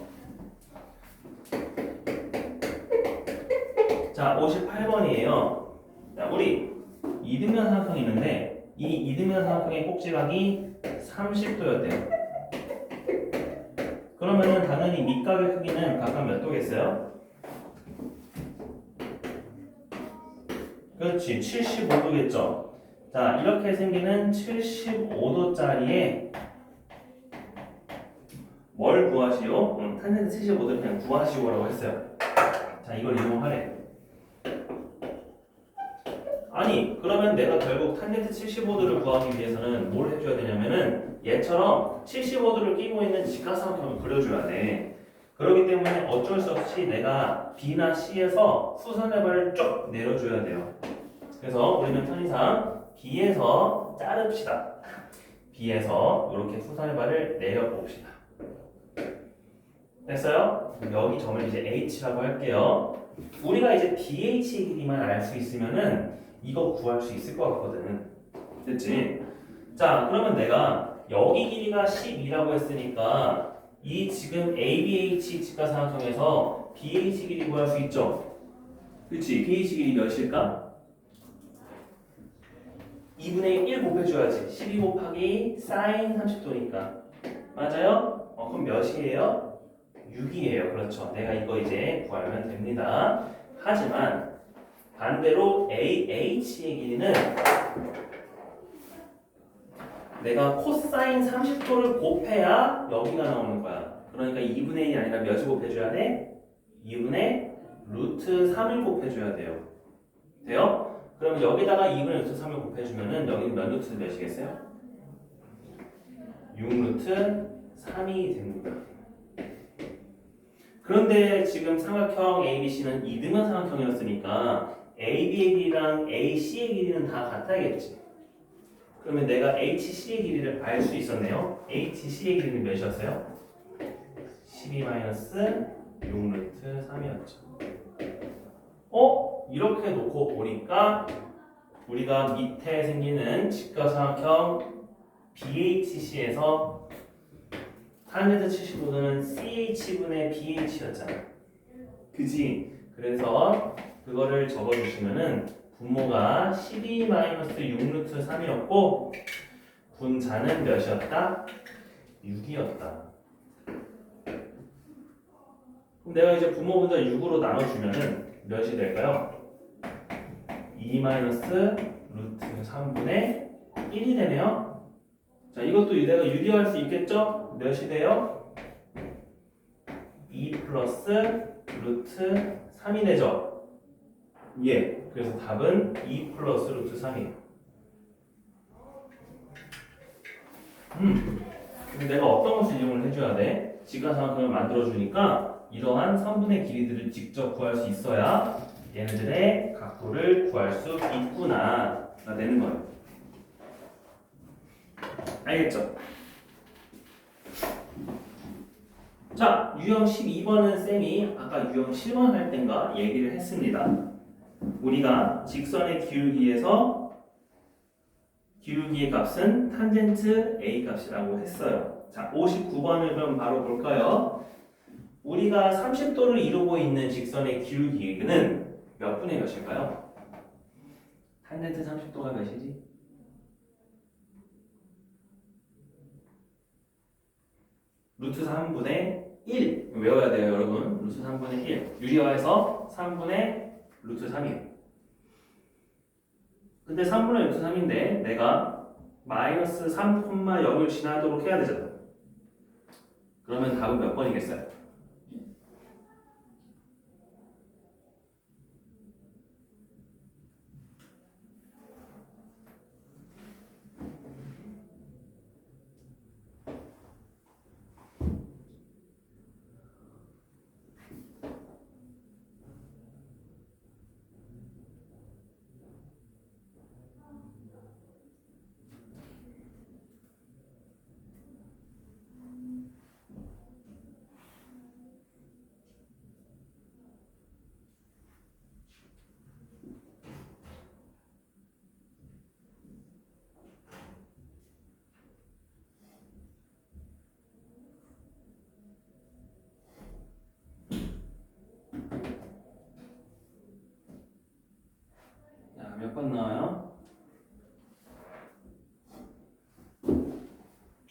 자, 58번이에요. 자, 우리 이등변 삼각형이 있는데 이 이등변 삼각형의 꼭지각이 30도였대요. 그러면은 당연히 밑각의 크기는 각각 몇 도겠어요? 그렇지, 75도겠죠. 자, 이렇게 생기는 75도짜리에 뭘 구하시오? 탄젠트 75도를 그냥 구하시오라고 했어요. 자, 이걸 이용하래. 아니, 그러면 내가 결국 탄젠트 75도를 구하기 위해서는 뭘 해줘야 되냐면은 얘처럼 75도를 끼고 있는 직각삼각형을 그려줘야 돼. 그렇기 때문에 어쩔 수 없이 내가 B나 C에서 수선의 발을 쭉 내려줘야 돼요. 그래서 우리는 편의상 B에서 자릅시다. B에서 이렇게 수선의 발을 내려봅시다. 됐어요? 여기 점을 이제 H라고 할게요. 우리가 이제 BH의 길이만 알 수 있으면은 이거 구할 수 있을 것 같거든. 됐지? 자, 그러면 내가 여기 길이가 12라고 했으니까 이 지금 ABH 직각삼각형에서 BH 길이 구할 수 있죠? 그치? BH 길이 몇일까? 2분의 1 곱해줘야지. 12 곱하기 사인 30도니까. 맞아요? 그럼 몇이에요? 6이에요. 그렇죠. 내가 이거 이제 구하면 됩니다. 하지만 반대로 AH의 길이는 내가 코사인 30도를 곱해야 여기가 나오는 거야. 그러니까 2분의 1이 아니라 몇을 곱해줘야 돼? 2분의 루트 3을 곱해줘야 돼요. 돼요? 그럼 여기다가 2분의 루트 3을 곱해주면은 여기는 몇 루트 몇이겠어요? 6루트 3이 됩니다. 그런데 지금 삼각형 ABC는 이등변 삼각형이었으니까 AB의 길이랑 AC의 길이는 다 같아야겠지. 그러면 내가 HC의 길이를 알 수 있었네요. HC의 길이는 몇이었어요? 12-6루트 3이었죠. 이렇게 놓고 보니까 우리가 밑에 생기는 직각삼각형 BHC에서 탄젠트 75도는 CH분의 BH였잖아. 그지? 그래서 그거를 적어주시면은 분모가 12-6루트 3이었고 분자는 몇이었다? 6이었다. 그럼 내가 이제 분모 분자 6으로 나눠주면은 몇이 될까요? 2-루트 3분의 1이 되네요. 자, 이것도 내가 유리할 수 있겠죠? 몇이 돼요? 2 플러스 루트 3이 되죠? 예. 그래서 답은 2 플러스 루트 3이에요. 근데 내가 어떤 것을 이용을 해줘야 돼? 직각삼각형을 만들어주니까 이러한 선분의 길이들을 직접 구할 수 있어야 얘네들의 각도를 구할 수 있구나가 되는 거예요. 알겠죠? 자, 유형 12번은 쌤이 아까 유형 7번 할 땐가 얘기를 했습니다. 우리가 직선의 기울기에서 기울기의 값은 탄젠트 A 값이라고 했어요. 자, 59번을 그럼 바로 볼까요? 우리가 30도를 이루고 있는 직선의 기울기는 몇 분의 몇일까요? 탄젠트 30도가 몇이지? 루트 3분의 1 외워야 돼요, 여러분. 루트 3분의 1 유리화해서 3분의 루트 3이에요. 근데 3분의 루트 3인데 내가 마이너스 3,0을 지나도록 해야 되잖아. 그러면 답은 몇 번이겠어요? 몇 번 나와요?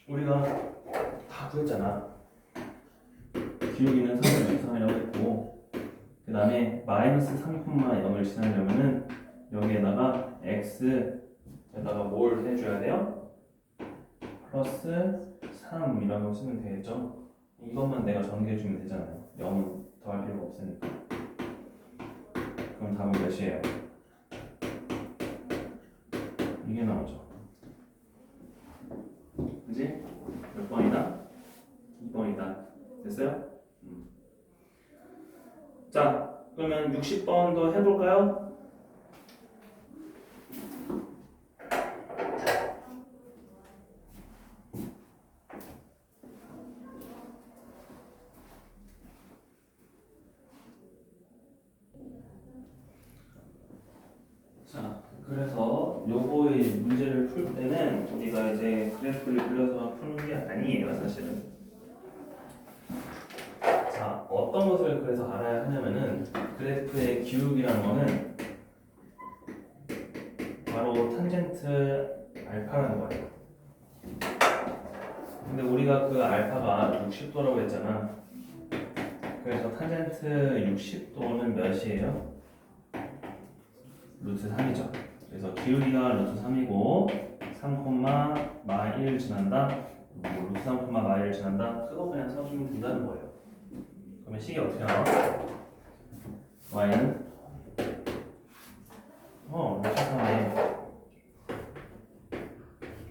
우리가 다 구했잖아. 기울기는 3.3이라고 했고 그 다음에 마이너스 3,0을 지나려면은 여기에다가 x에다가 뭘 해줘야 돼요? 플러스 3이라고 쓰면 되겠죠? 이것만 내가 전개해주면 되잖아요. 0은 더할 필요가 없으니까. 그럼 답은 몇이에요? 이게 나오죠. 그지? 몇 번이다? 2번이다. 됐어요? 자, 그러면 60번도 해볼까요? 자, 그래서 요거의 문제를 풀 때는 우리가 이제 그래프를 그려서 푸는 게 아니에요, 사실은. 자, 어떤 것을 그래서 알아야 하냐면은 그래프의 기울기라는 거는 바로 탄젠트 알파라는 거예요. 근데 우리가 그 알파가 60도라고 했잖아. 그래서 탄젠트 60도는 몇이에요? 루트 3이죠. 그래서 기울기가 루트 3이고 3,1 지난다. 루트 3,1 지난다. 그거 그냥 써주면 된다는 거예요. 그러면 식이 어떻게 나와? y는 루트 3에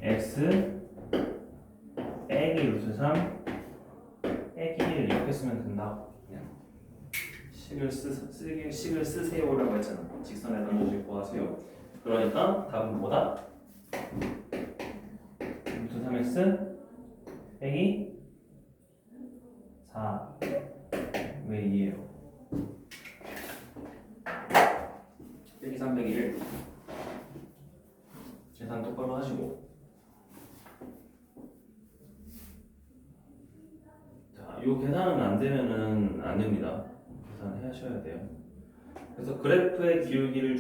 x 빼기 루트 3 빼기 1 이렇게 쓰면 된다. 그냥 식을 쓰세요라고 했잖아. 직선에 던져질 거 하세요. 그러니까 답은 뭐다? 루트 3x 빼기 4 왜 2예요? 빼기 3 빼기 1 계산 똑바로 하시고 자, 요 계산은 안 되면은 안 됩니다. 계산해야 하셔야 돼요. 그래서 그래프의 기울기를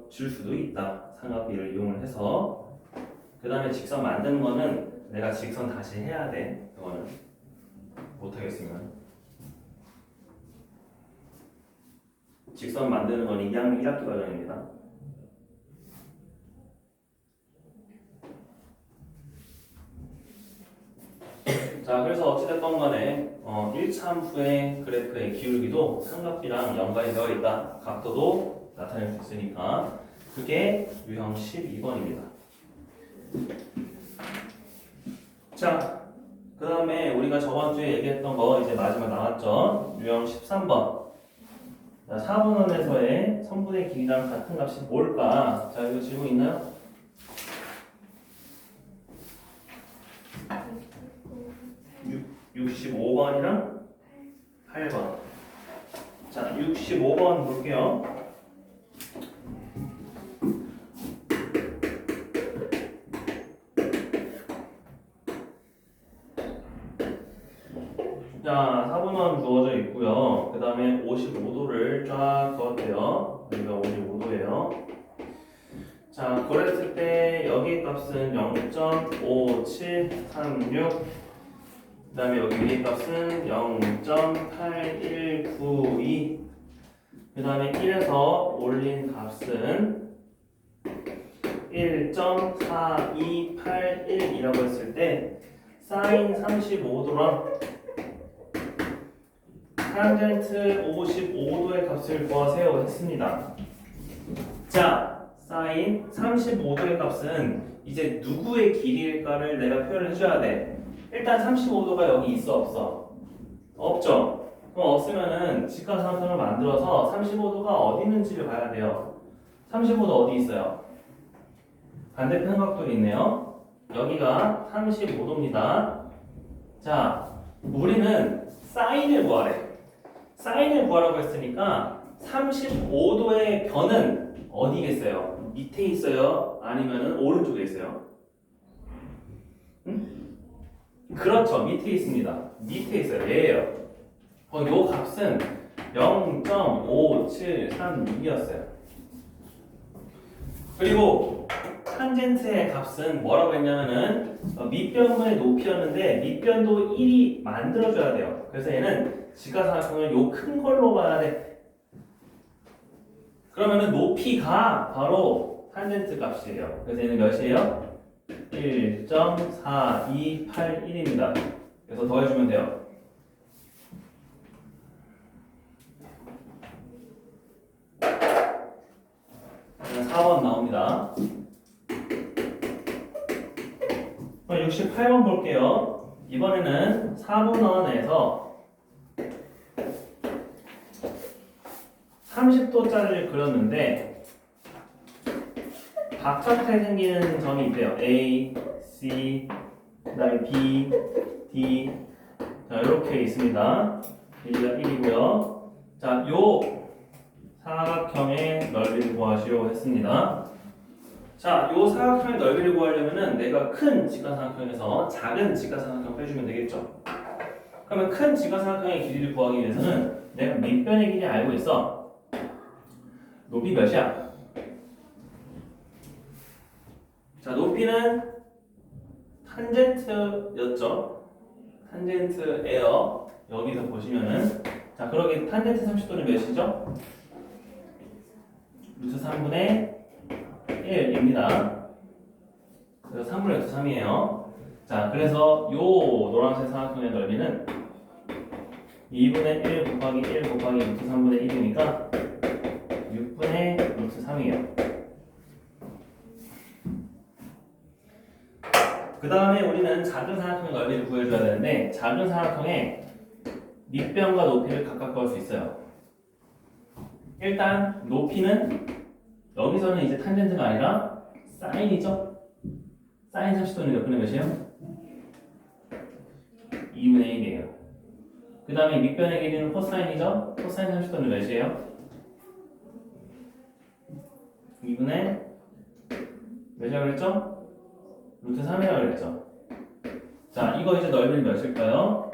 줄 수도 있다. 삼각비를 이용을 해서. 그 다음에 직선 만드는 거는 내가 직선 다시 해야 돼. 그거는 못하겠으면. 직선 만드는 건 2학년 1학기 과정입니다. 자, 그래서 어찌됐건 간에 1차함수의 그래프의 기울기도 삼각비랑 연관이 되어 있다. 각도도 나타낼 수 있으니까 그게 유형 12번입니다. 자, 그 다음에 우리가 저번 주에 얘기했던 거 이제 마지막 나왔죠. 유형 13번. 자, 4분원에서의 선분의 길이랑 같은 값이 뭘까? 자, 이거 질문 있나요? 65번이랑 8번. 자, 65번 볼게요. 자, 4분원 주어져 있고요. 그 다음에 55도를 쫙 그었대요. 여기가 55도예요. 자, 그랬을 때 여기 값은 0.5736, 그 다음에 여기 위에 값은 0.8192, 그 다음에 1에서 올린 값은 1.4281이라고 했을 때 사인 35도랑 탄젠트 55도의 값을 구하세요 했습니다. 자, 사인 35도의 값은 이제 누구의 길이일까를 내가 표현을 해줘야 돼. 일단 35도가 여기 있어 없어? 없죠? 그럼 없으면은 직각삼각형을 만들어서 35도가 어디 있는지를 봐야 돼요. 35도 어디 있어요? 반대편 각도에 있네요. 여기가 35도입니다. 자, 우리는 사인을 구하래. 사인을 구하라고 했으니까 35도의 변은 어디겠어요? 밑에 있어요? 아니면은 오른쪽에 있어요? 응? 그렇죠. 밑에 있습니다. 밑에 있어요. 얘예요. 요 값은 0.5736이었어요. 그리고 탄젠트의 값은 뭐라고 했냐면은 밑변분의 높이였는데 밑변도 1이 만들어줘야 돼요. 그래서 얘는 직각삼각형을 요 큰 걸로 봐야 돼. 그러면은 높이가 바로 탄젠트 값이에요. 그래서 얘는 몇이에요? 1.4281입니다. 그래서 더해주면 돼요. 그러면 4번 나옵니다. 68번 볼게요. 이번에는 4분원에서 30도짜리를 그렸는데 박자타에 생기는 점이 있대요. A, C, 그 다음에 B, D. 자, 이렇게 있습니다. 여기가 1이고요. 자, 요 사각형의 넓이를 구하시오 했습니다. 자, 요 사각형의 넓이를 구하려면은 내가 큰 직각삼각형에서 작은 직각삼각형 빼주면 되겠죠. 그러면 큰 직각삼각형의 길이를 구하기 위해서는 내가 밑변의 길이 알고 있어. 높이 몇이야? 자, 높이는 탄젠트였죠. 탄젠트에요. 여기서 보시면은 자, 그러게 탄젠트 30도는 몇이죠? 루트 3분의 1입니다. 그래서 3분의 루트 3이에요. 자, 그래서 요 노란색 사각형의 넓이는 2분의 1 곱하기 1 곱하기 루트 3분의 1이니까 6분의 루트 3이에요. 그 다음에 우리는 작은 사각형의 넓이를 구해줘야 되는데 작은 사각형의 밑변과 높이를 각각 구할 수 있어요. 일단 높이는 여기서는 이제 탄젠트가 아니라 사인이죠. 사인 30도는 몇 분의 몇이에요? 2분의 1이에요. 그 다음에 밑변의 길이는 코사인이죠. 코사인 30도는 몇이에요? 2분의 몇이라고 그랬죠? 루트 3이라고 그랬죠. 자, 이거 이제 넓이는 몇일까요?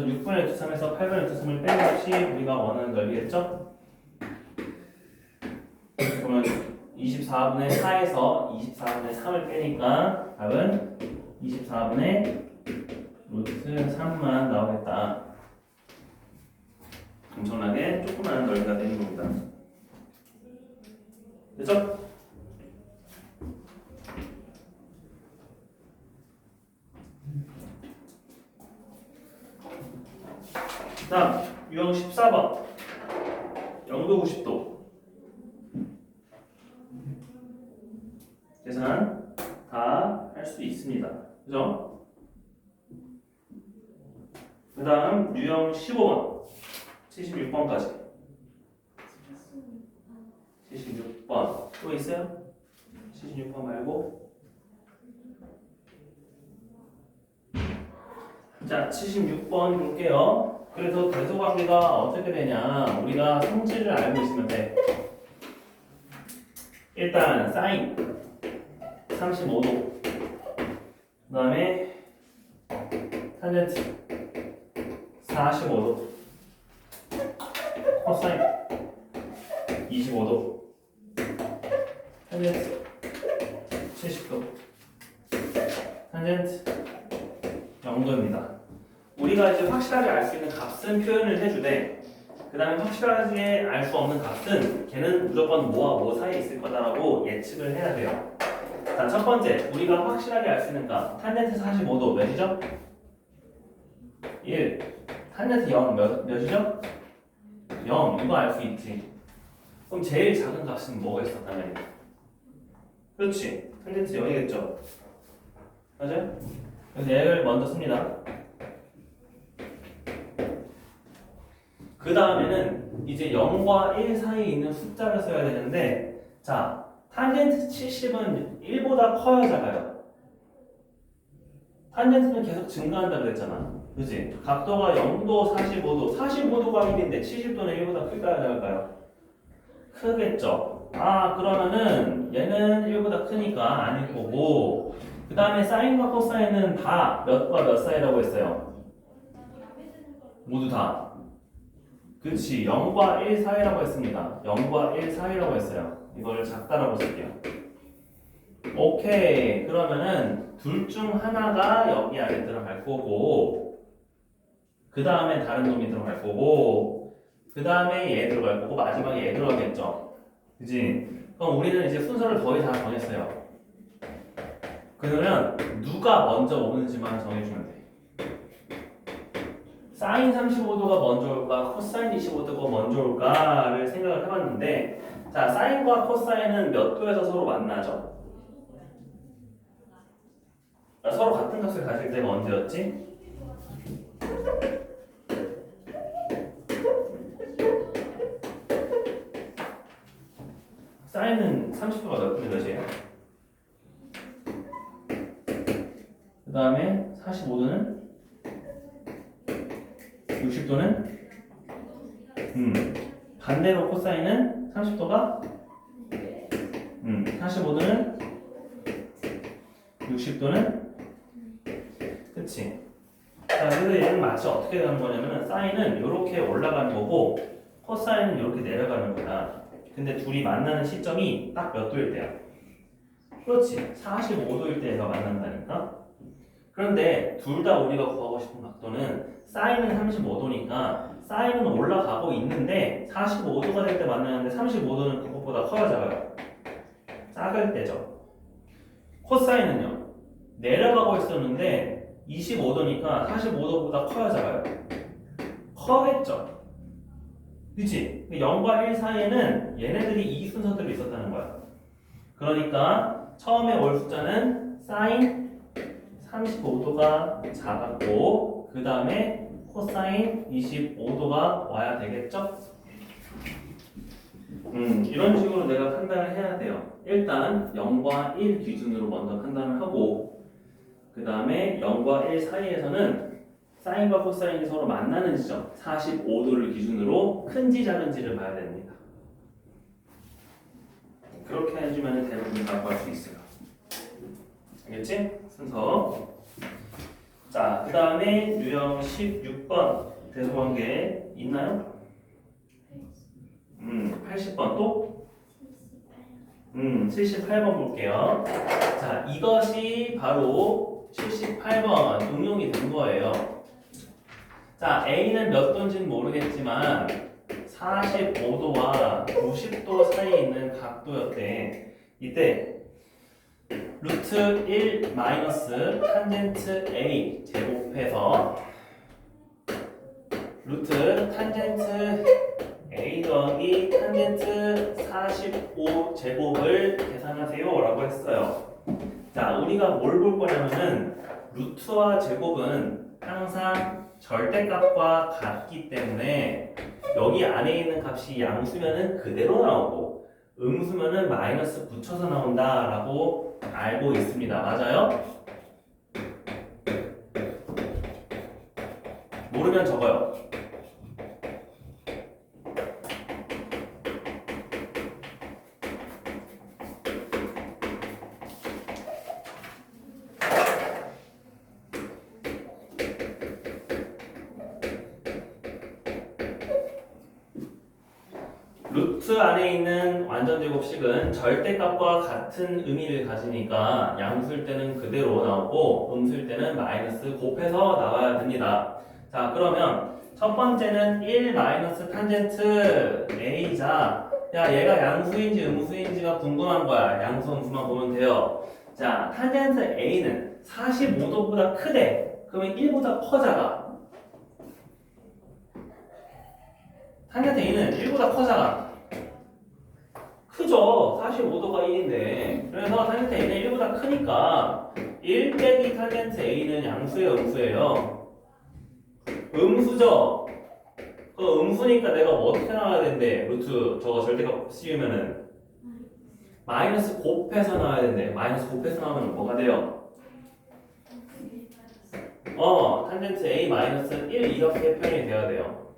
6분의 루트 3에서 8분의 루트 3을 뺀 값이 우리가 원하는 넓이겠죠? 그러면 24분의 4에서 24분의 3을 빼니까 답은 24분의 루트 3만 나오겠다. 엄청나게 조그마한 넓이가 되는 겁니다. 됐죠? 다음 유형 14번 0도 90도 계산 다 할 수 있습니다. 그죠? 그 다음 유형 15번 76번까지 76번 또 있어요? 76번 말고 자 76번 볼게요. 그래서 대소관계가 어떻게 되냐 우리가 성질을 알고 있으면 돼. 일단 사인 35도 그 다음에 탄젠트 45도 코사인 25도 탄젠트 70도 탄젠트 0도입니다. 우리가 이제 확실하게 알 수 있는 값은 표현을 해주되 그 다음에 확실하게 알 수 없는 값은 걔는 무조건 뭐와 뭐 사이에 있을 거다라고 예측을 해야 돼요. 자, 첫 번째 우리가 확실하게 알 수 있는 값 탄젠트 45도 몇이죠? 1 탄젠트 0 몇이죠? 0 이거 알 수 있지. 그럼 제일 작은 값은 뭐겠어 당연히 그렇지 탄젠트 0이겠죠 맞아요? 그래서 얘를 먼저 씁니다. 그 다음에는 이제 0과 1 사이에 있는 숫자를 써야 되는데 자 탄젠트 70은 1보다 커야 작아요. 탄젠트는 계속 증가한다고 그랬잖아 그지? 각도가 0도 45도 45도가 1인데 70도는 1보다 클까요 작을까요? 크겠죠. 아 그러면은 얘는 1보다 크니까 아닐 거고 그 다음에 사인과 코사인은 다 몇과 몇 사이라고 했어요? 모두 다 그치 0과 1 사이라고 했습니다. 0과 1 사이라고 했어요. 이걸 작다라고 쓸게요. 오케이 그러면은 둘 중 하나가 여기 안에 들어갈 거고 그 다음에 다른 놈이 들어갈 거고 그 다음에 얘 들어갈 거고 마지막에 얘 들어가겠죠 그치? 그럼 우리는 이제 순서를 거의 다 정했어요. 그러면 누가 먼저 오는지만 정해주면 돼. 사인 35도가 먼저 올까 코사인 25도가 먼저 올까를 생각을 해봤는데 자 사인과 코사인은 몇 도에서 서로 만나죠? 서로 같은 값을 가질 때가 언제였지? 사인은 30도가 몇 분의 몇이에요? 그 다음에 45도는 60도는 반대로 코사인은 30도가 45도는 60도는 그치? 자 그래서 얘는 마치 어떻게 가는 거냐면 사인은 이렇게 올라가는 거고 코사인은 이렇게 내려가는 거야. 근데 둘이 만나는 시점이 딱 몇 도일 때야? 그렇지 45도일 때가 만난다니까. 그런데 둘 다 우리가 구하고 싶은 각도는 사인은 35도니까 사인은 올라가고 있는데 45도가 될 때 만나는데 35도는 그것보다 커야 작아요. 작을 때죠. 코사인은요 내려가고 있었는데 25도니까 45도보다 커야 작아요. 커겠죠. 그치? 0과 1 사이에는 얘네들이 이 순서대로 있었다는 거야. 그러니까 처음에 올 숫자는 사인 35도가 작았고 그 다음에 코사인 25도가 와야 되겠죠? 이런 식으로 내가 판단을 해야 돼요. 일단 0과 1 기준으로 먼저 판단을 하고 그 다음에 0과 1 사이에서는 사인과 코사인이 서로 만나는 지점 45도를 기준으로 큰지 작은지를 봐야 됩니다. 그렇게 해주면 대부분 다 구할 수 있어요. 알겠지? 순서 자, 그 다음에 유형 16번 대소관계 있나요? 80번 또? 78번 볼게요. 자, 이것이 바로 78번 응용이 된 거예요. 자, A는 몇 도인지는 모르겠지만 45도와 90도 사이에 있는 각도였대. 이때 루트 1 마이너스 탄젠트 A 제곱해서 루트 탄젠트 A 더하기 탄젠트 45 제곱을 계산하세요 라고 했어요. 자, 우리가 뭘 볼 거냐면은 루트와 제곱은 항상 절대값과 같기 때문에 여기 안에 있는 값이 양수면은 그대로 나오고 음수면은 마이너스 붙여서 나온다 라고 알고 있습니다. 맞아요? 모르면 적어요. 루트 안에 있는 완전제곱식은 절대값과 같은 의미를 가지니까 양수일 때는 그대로 나오고 음수일 때는 마이너스 곱해서 나와야 됩니다. 자, 그러면 첫 번째는 1 마이너스 탄젠트 A자. 야, 얘가 양수인지 음수인지가 궁금한 거야. 양수 음수만 보면 돼요. 자, 탄젠트 A는 45도보다 크대. 그러면 1보다 커 작아? 탄젠트 A는 1보다 커 작아? 크죠. 45도가 1인데. 그래서 탄젠트 A는 1보다 크니까 1 빼기 탄젠트 A는 양수예요, 음수예요? 음수죠. 그 음수니까 내가 뭐 어떻게 나와야 된대? 루트 저거 절대값 씌우면은 마이너스 곱해서 나와야 된대. 마이너스 곱해서 나오면 뭐가 돼요? 탄젠트 A 마이너스 1 이렇게 표현이 돼야 돼요.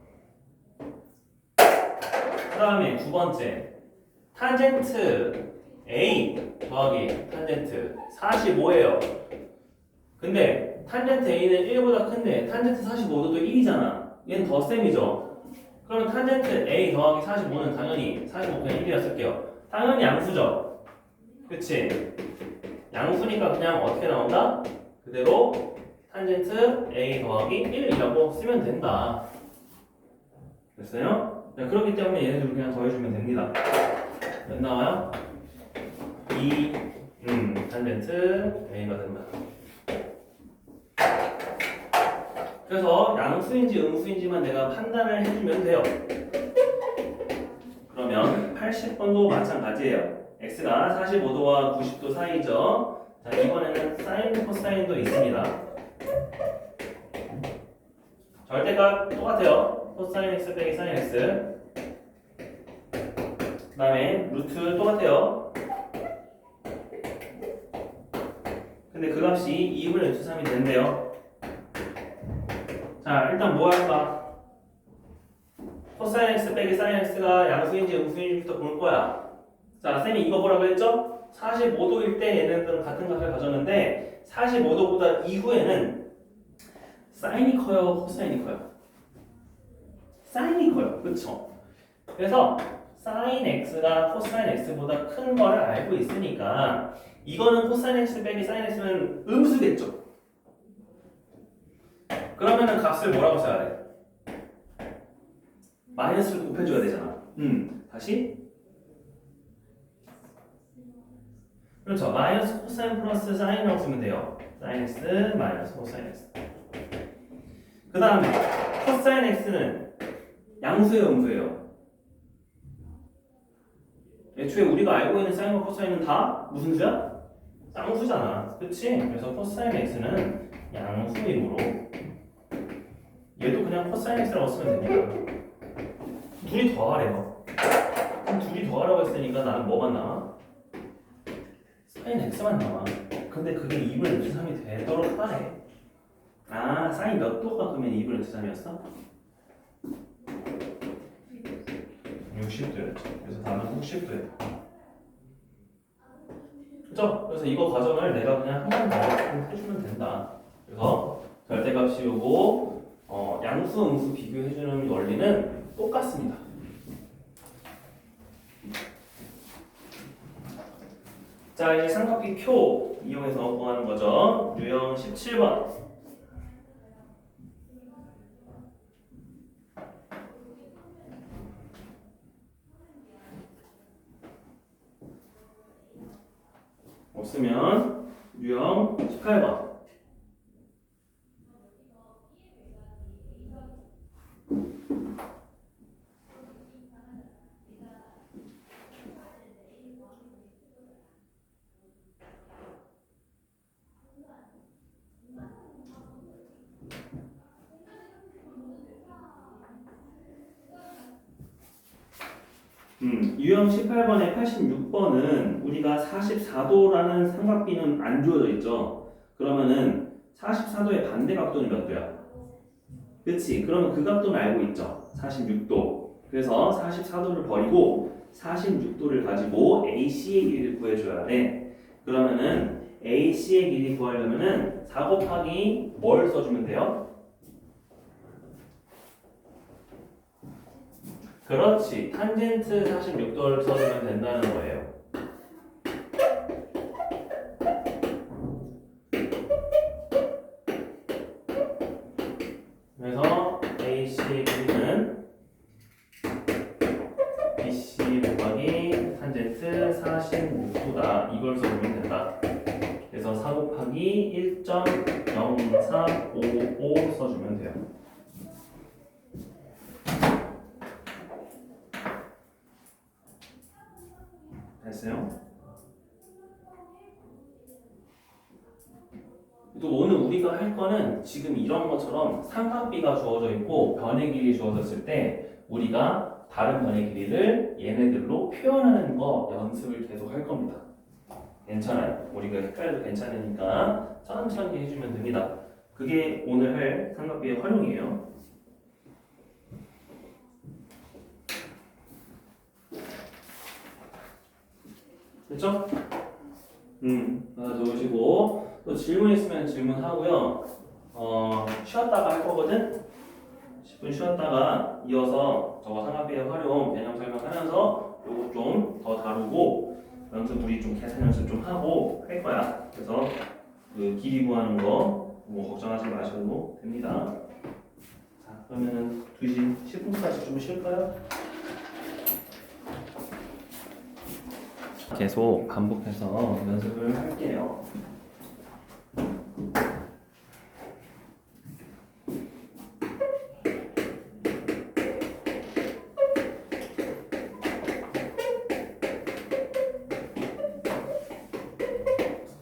그 다음에 두 번째 탄젠트 A 더하기 탄젠트 45예요. 근데 탄젠트 A는 1보다 큰데 탄젠트 45도 또 1이잖아. 얘는 더 셈이죠. 그러면 탄젠트 A 더하기 45는 당연히 45 그냥 1이라 쓸게요. 당연히 양수죠. 그치? 양수니까 그냥 어떻게 나온다? 그대로 탄젠트 A 더하기 1이라고 쓰면 된다. 됐어요? 네, 그렇기 때문에 얘네들 그냥 더해주면 됩니다. 몇 나와요? 2 탄젠트 A가 된다. 그래서 양수인지 음수인지만 내가 판단을 해주면 돼요. 그러면 80번도 마찬가지예요. x가 45도와 90도 사이죠. 자, 이번에는 사인, 코사인도 있습니다. 절대값 똑같아요. 코사인 x 빼기 사인 x. 그 다음에 루트 똑같아요. 근데 그 값이 2분의 루트 3이 된대요. 자, 일단 뭐 할까? 코사인 x 빼기 사인 x가 양수인지 음수인지부터 볼 거야. 자, 쌤이 이거 보라고 했죠? 45도일 때 얘네들은 같은 값을 가졌는데 45도보다 이후에는 사인이 커요, 코사인이 커요? 사인이 커요, 그쵸? 그래서 사인 x가 코사인 x보다 큰 거를 알고 있으니까 이거는 코사인 x 빼기 사인 x는 음수겠죠? 그러면은 값을 뭐라고 써야 돼? 마이너스를 곱해줘야 되잖아. 다시. 그렇죠. 마이너스 코사인 플러스 사인이라고 쓰면 돼요. 사인 x 마이너스 코사인 x. 그 다음에 코사인 x는 양수예요, 음수예요? 애초에 우리가 알고 있는 사인과 코사인은 다 무슨 수야? 쌍수잖아. 그치? 그래서 코사인 x는 양수이므로 얘도 그냥 코사인 x라고 쓰면 됩니다. 둘이 더하래요. 그럼 둘이 더하라고 했으니까 나는 뭐만 나와? 사인 x만 나와. 근데 그게 2분의 루트 3이 되도록 하네. 아, 사인 몇 도가 그러면 2분의 루트 3이었어? 60도였죠. 그래서 답은 60도예요. 그죠? 그래서 이거 과정을 내가 그냥 한 번 더 해주면 된다. 그래서 씌우고 양수, 음수 비교해주는 원리는 똑같습니다. 자, 이제 삼각비 표 이용해서 구하는 거죠. 유형 17번. 없으면 유형 18번. 유형 18번에 86번은 우리가 44도라는 삼각비는 안 주어져 있죠. 그러면은 44도의 반대 각도는 몇 도야? 그치? 그러면 그 각도는 알고 있죠. 46도. 그래서 44도를 버리고 46도를 가지고 AC의 길이를 구해줘야 돼. 그러면은 AC의 길이 구하려면은 4 곱하기 뭘 써주면 돼요? 그렇지. 탄젠트 46도를 써주면 된다는 거예요. 그래서 AC의 길이는 BC 곱하기 탄젠트 46도다. 이걸 써주면 된다. 그래서 4 곱하기 1.0355 써주면 돼요. 됐어요? 또 오늘 우리가 할 거는 지금 이런 것처럼 삼각비가 주어져 있고 변의 길이 주어졌을 때 우리가 다른 변의 길이를 얘네들로 표현하는 거 연습을 계속 할 겁니다. 괜찮아요. 우리가 헷갈려도 괜찮으니까 천천히 해주면 됩니다. 그게 오늘 할 삼각비의 활용이에요. 됐죠? 좋으시고 또 질문 있으면 질문하고요. 쉬었다가 할 거거든. 10분 쉬었다가 이어서 저거 삼각비의 활용 개념 설명하면서 요거 좀 더 다루고 연습 우리 좀 계산 연습 좀 하고 할 거야. 그래서 그 길이 구하는 거 뭐 걱정하지 마셔도 됩니다. 자, 그러면은 2시 10분까지 좀 쉴까요? 계속 반복해서 연습을 할게요.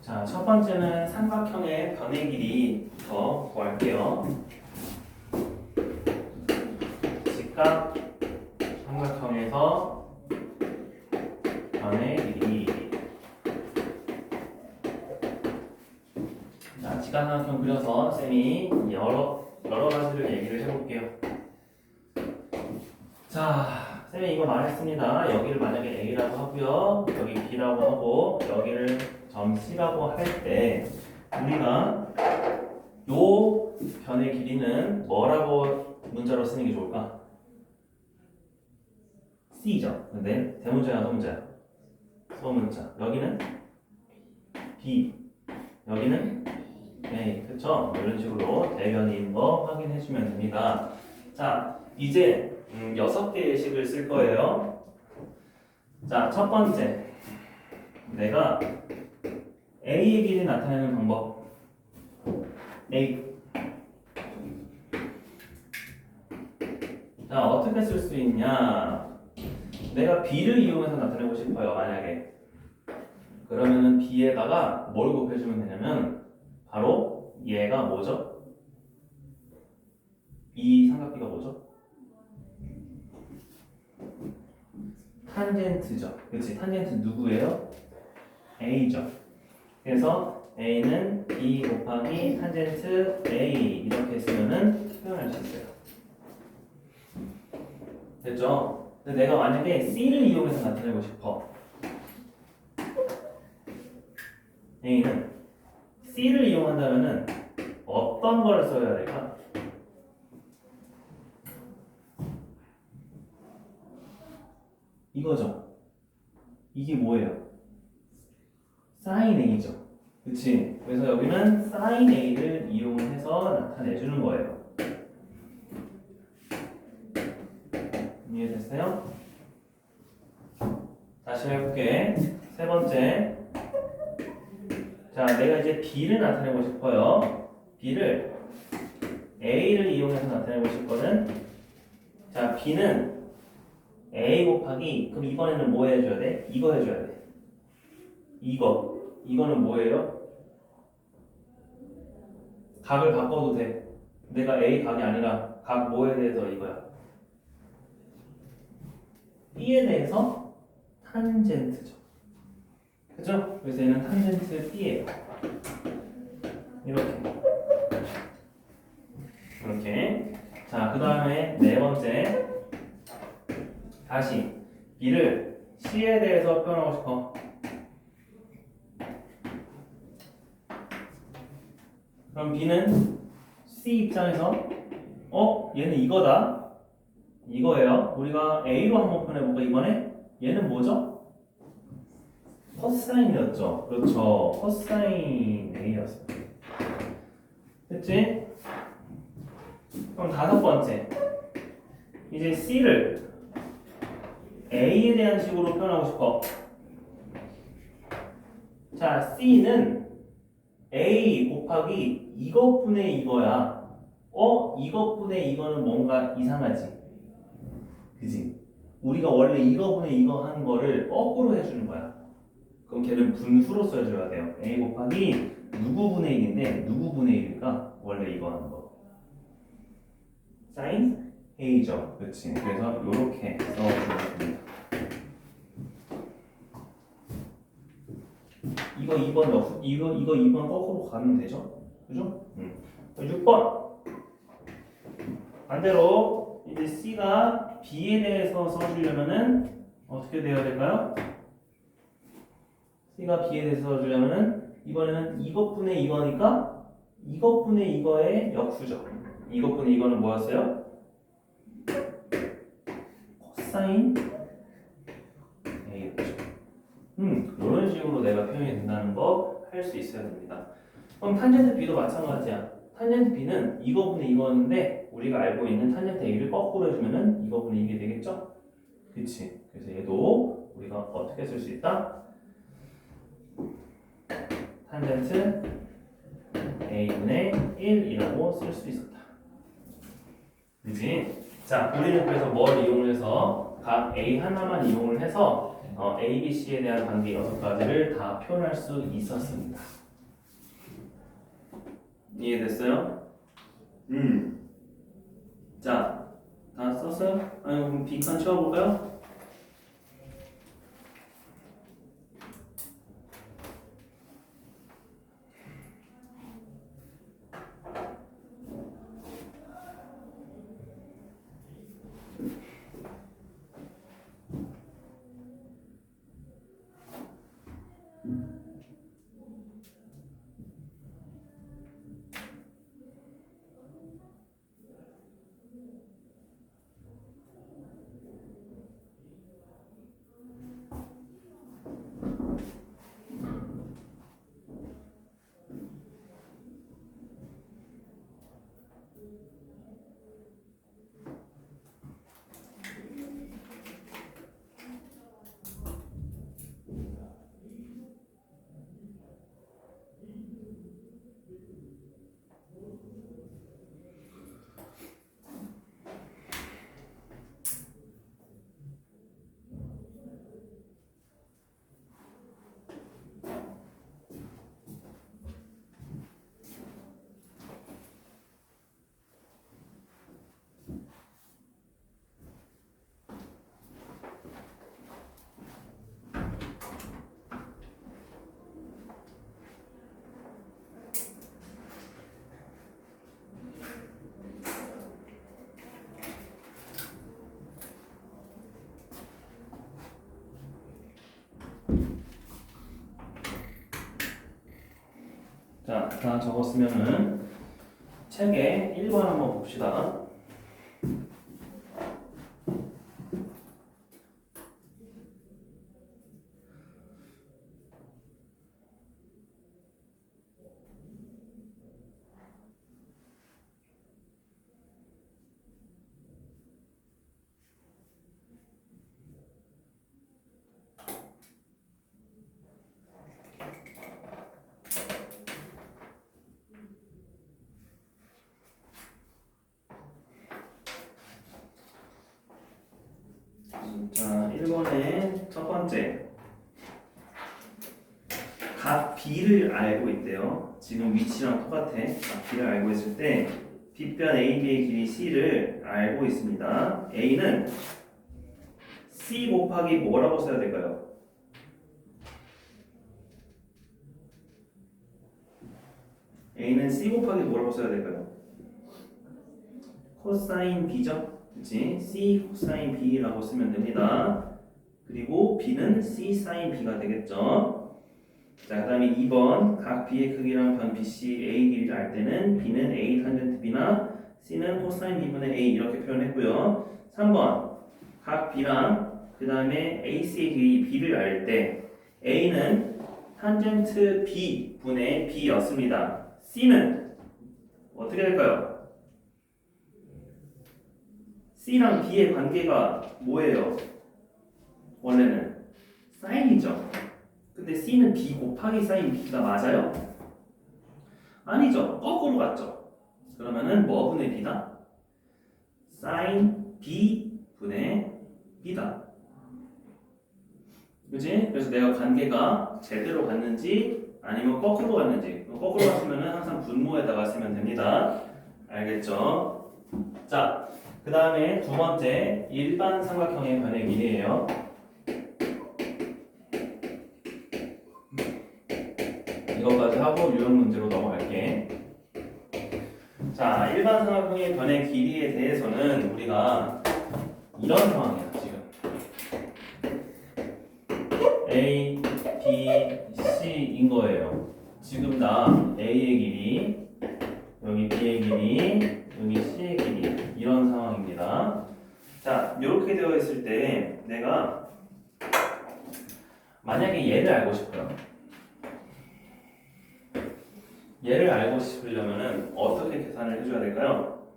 자, 첫 번째는 삼각형의 변의 길이부터 구할게요. 직각 삼각형에서 변의 길이. 자, 직각삼각형 그려서 쌤이 여러 가지를 얘기를 해볼게요. 자, 쌤이 이거 말했습니다. 여기를 만약에 A라고 하고요, 여기 B라고 하고 여기를 점 C라고 할 때 우리가 요 변의 길이는 뭐라고 문자로 쓰는 게 좋을까? C죠. 근데 대문자야 소문자야? 소문자. 여기는 B, 여기는 A. 그쵸? 이런 식으로 대변인 거 확인해 주면 됩니다. 자, 이제 6개의 식을 쓸 거예요. 자, 첫 번째 내가 A의 길이 나타내는 방법. A. 자, 어떻게 쓸 수 있냐? 내가 B를 이용해서 나타내고 싶어요. 만약에 그러면은 B에다가 뭘 곱해주면 되냐면 바로 얘가 뭐죠? 이 삼각비가 뭐죠? 탄젠트죠. 그렇지? 탄젠트 누구예요? A죠. 그래서 A는 B 곱하기 탄젠트 A 이렇게 쓰면은 표현할 수 있어요. 됐죠? 근데 내가 만약에 C를 이용해서 나타내고 싶어. A는 C를 이용한다면은 어떤 걸 써야 될까? 이거죠. 이게 뭐예요? sin a죠. 그치? 그래서 여기는 sin a를 이용해서 나타내주는 거예요. 이해됐어요? 다시 해볼게. 세 번째. 자, 내가 이제 b를 나타내고 싶어요. b를 a를 이용해서 나타내고 싶거든. 자, b는 a 곱하기, 그럼 이번에는 뭐 해줘야 돼? 이거 해줘야 돼. 이거는 뭐예요? 각을 바꿔도 돼. 내가 a 각이 아니라 각 뭐에 대해서 이거야? b에 대해서 탄젠트죠. 그죠? 그래서 얘는 탄젠트 b예요. 이렇게. 자, 그 다음에 네 번째. 다시 b를 c에 대해서 표현하고 싶어. 그럼 b는 c 입장에서 얘는 이거다. 이거예요. 우리가 a로 한번 표현해볼까 이번에? 얘는 뭐죠? 코사인이었죠. 그렇죠. 코사인 a였어. 됐지? 그럼 다섯 번째. 이제 c를 a에 대한 식으로 표현하고 싶어. 자, c는 a 곱하기 이것분의 이거야. 이것분의 이거는 뭔가 이상하지? 그지? 우리가 원래 이거분의 이거 하는 거를 거꾸로 해주는 거야. 그럼 걔는 분수로 써줘야 돼요. a 곱하기 누구분의 1인데 누구분의 1일까? 원래 이거 하는 거. sin a죠. 그렇지. 그래서 이렇게 써주면 됩니다. 이거 2번 거꾸로 가면 되죠? 그죠? 6번 반대로 이제 C가 B에 대해서 써주려면은 어떻게 되어야 될까요? C가 B에 대해서 써주려면은 이번에는 이것분의 이거니까 이것분의 이거의 역수죠. 이것분의 이거는 뭐였어요? 코사인 A였죠. 이런 식으로 내가 표현이 된다는 거 할 수 있어야 됩니다. 그럼 탄젠트 B도 마찬가지야. 탄젠트 B는 이거분의 이거였는데 우리가 알고 있는 탄젠트 A를 거꾸로 해주면은 이거분의 이게 되겠죠? 그치? 그래서 얘도 우리가 어떻게 쓸 수 있다? 탄젠트 A분의 1이라고 쓸 수 있었다. 그치? 자, 우리는 그래서 뭘 이용해서 각 A 하나만 이용을 해서 A, B, C에 대한 관계 6가지를 다 표현할 수 있었습니다. 이해됐어요? 자, 다 썼어요? 그럼 B칸 채워볼까요? 자, 다 적었으면은 책에 1번 한번 봅시다. 자, 1번의 첫 번째. 각 B를 알고 있대요. 지금 위치랑 똑같아. 각 B를 알고 있을 때 빗변 AB의 길이 C를 알고 있습니다. A는 C 곱하기 뭐라고 써야 될까요? A는 C 곱하기 뭐라고 써야 될까요? 코사인 B죠? 그치? C 코사인 B라고 쓰면 됩니다. 그리고 B는 C 사인 B가 되겠죠? 자, 그 다음에 2번 각 B의 크기랑 변 BC A 길이를 알 때는 B는 A 탄젠트 B나 C는 코사인 B분의 A 이렇게 표현했고요. 3번 각 B랑 그 다음에 AC의 길이 B를 알 때 A는 탄젠트 B분의 B였습니다. C는 어떻게 될까요? C랑 B의 관계가 뭐예요? 원래는 사인이죠. 근데 C는 B 곱하기 사인 B가 맞아요? 아니죠. 거꾸로 갔죠. 그러면은 뭐 분의 B다? 사인 B 분의 B다. 그지? 그래서 내가 관계가 제대로 갔는지 아니면 거꾸로 갔는지, 거꾸로 갔으면은 항상 분모에다가 쓰면 됩니다. 알겠죠? 자, 그 다음에 두 번째 일반 삼각형의 변의 길이에요. 이것까지 하고 유형 문제로 넘어갈게. 자, 일반 삼각형의 변의 길이에 대해서는 우리가 이런 상황이야 지금. A, B, C인 거예요. 지금 나 A의 길이, 여기 B의 길이, 여기 C의 길이 이런 상황입니다. 자, 이렇게 되어 있을 때 내가 만약에 얘를 알고 싶어요. 얘를 알고 싶으려면은 어떻게 계산을 해줘야 될까요?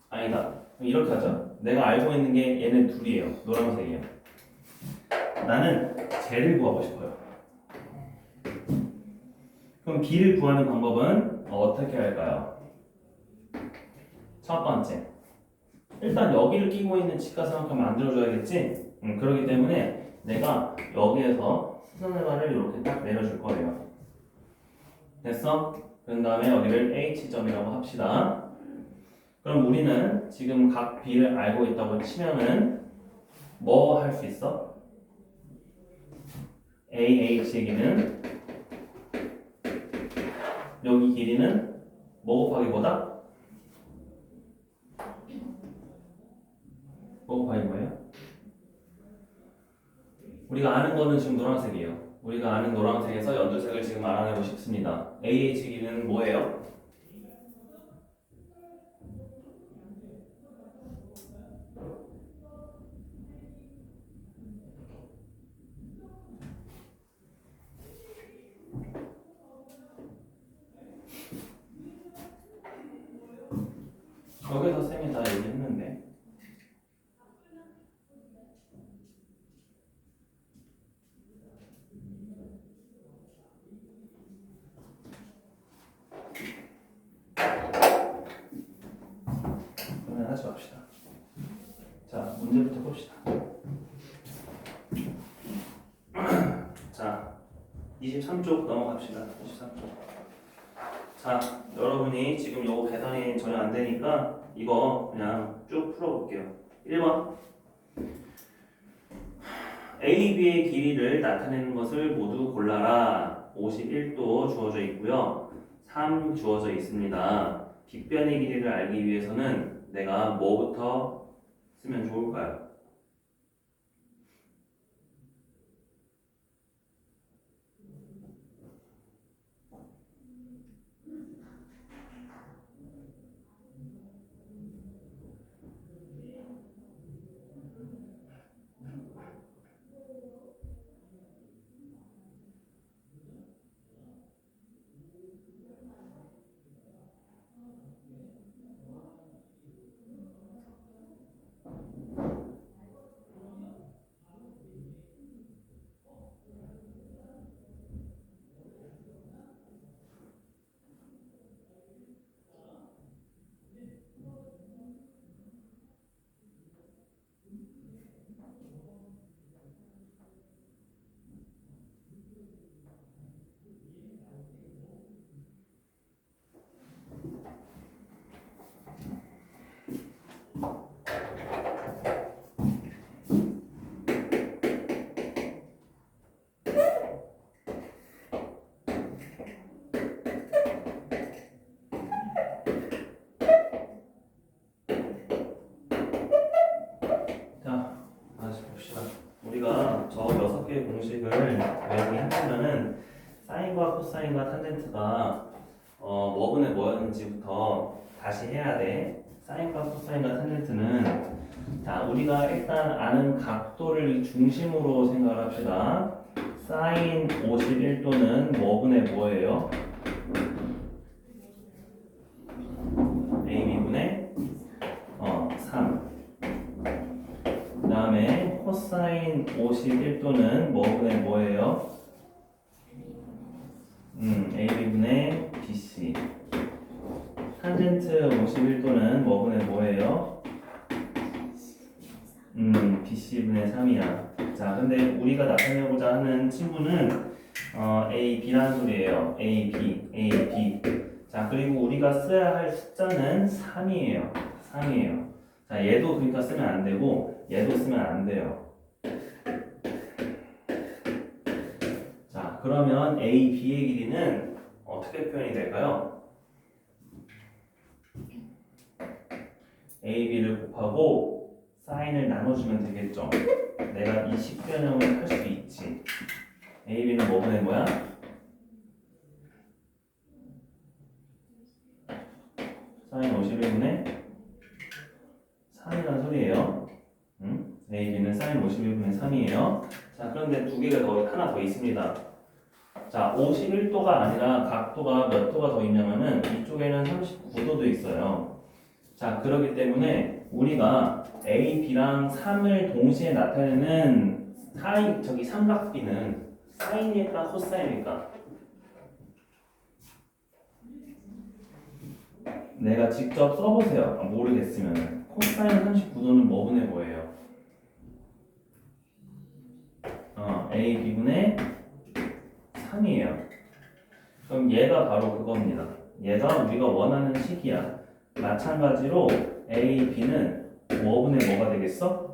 아니다. 이렇게 하자. 내가 알고 있는 게 얘는 둘이에요. 노란색이에요. 나는 쟤를 구하고 싶어요. 그럼 B를 구하는 방법은 어떻게 할까요? 첫 번째. 일단 여기를 끼고 있는 직각삼각형 만들어줘야겠지? 그렇기 때문에 내가 여기에서 수선의 이렇게 딱 내려줄 거예요. 됐어? 그 다음에 여기를 H점이라고 합시다. 그럼 우리는 지금 각 B를 알고 있다고 치면은 뭐 할 수 있어? AH의 길이는 여기 길이는 뭐 곱하기 뭐다? 뭐 곱하기 뭐예요? 우리가 아는 거는 지금 노란색이에요. 우리가 아는 노란색에서 연두색을 지금 알아내고 싶습니다. AH 길이는 뭐예요? 여기서 쌤이 다 얘기했는데 그러면 하지 맙시다. 자, 문제부터 봅시다. 자, 23쪽 넘어갑시다. 23쪽. 자, 여러분이 지금 요거 계산이 전혀 안 되니까 이거 그냥 쭉 풀어볼게요. 1번 A, B의 길이를 나타내는 것을 모두 골라라. 51도 주어져 있고요. 3 주어져 있습니다. 빗변의 길이를 알기 위해서는 내가 뭐부터 쓰면 좋을까요? 사인과 코사인과 탄젠트가 뭐분의 뭐였는지부터 다시 해야 돼. 사인과 코사인과 탄젠트는 자, 우리가 일단 아는 각도를 중심으로 생각을 합시다. 사인 51도는 뭐분의 뭐예요? AB분의 3. 그 다음에 코사인 51도는 뭐분의 뭐예요? AB분의 BC. 탄젠트 51도는 뭐분의 뭐예요? BC분의 3이야. 자, 근데 우리가 나타내고자 하는 친구는 A, B라는 소리예요. A, B, A, B. 자, 그리고 우리가 써야 할 숫자는 3이에요. 3이에요. 자, 얘도 그러니까 쓰면 안 되고 얘도 쓰면 안 돼요. 자, 그러면 A, B의 길이는 어떻게 표현이 될까요? A, B를 곱하고 사인을 나눠주면 되겠죠. 내가 이 식변형을 할 수 있지. A, B는 뭐분의 뭐야? 사인 51분의 3이라는 소리예요. A, B는 사인 51분의 3이에요. 자, 그런데 두 개가 하나 더 있습니다. 자, 51도가 아니라 각도가 몇 도가 더 있냐면은 이쪽에는 39도도 있어요. 자, 그렇기 때문에 우리가 A, B랑 3을 동시에 나타내는 삼각비는 사인일까 코사인일까? 내가 직접 써보세요. 모르겠으면. 코사인 39도는 뭐분의 뭐예요? A, B분의 3이에요. 그럼 얘가 바로 그겁니다. 얘가 우리가 원하는 식이야. 마찬가지로 A, B는 뭐분의 뭐가 되겠어?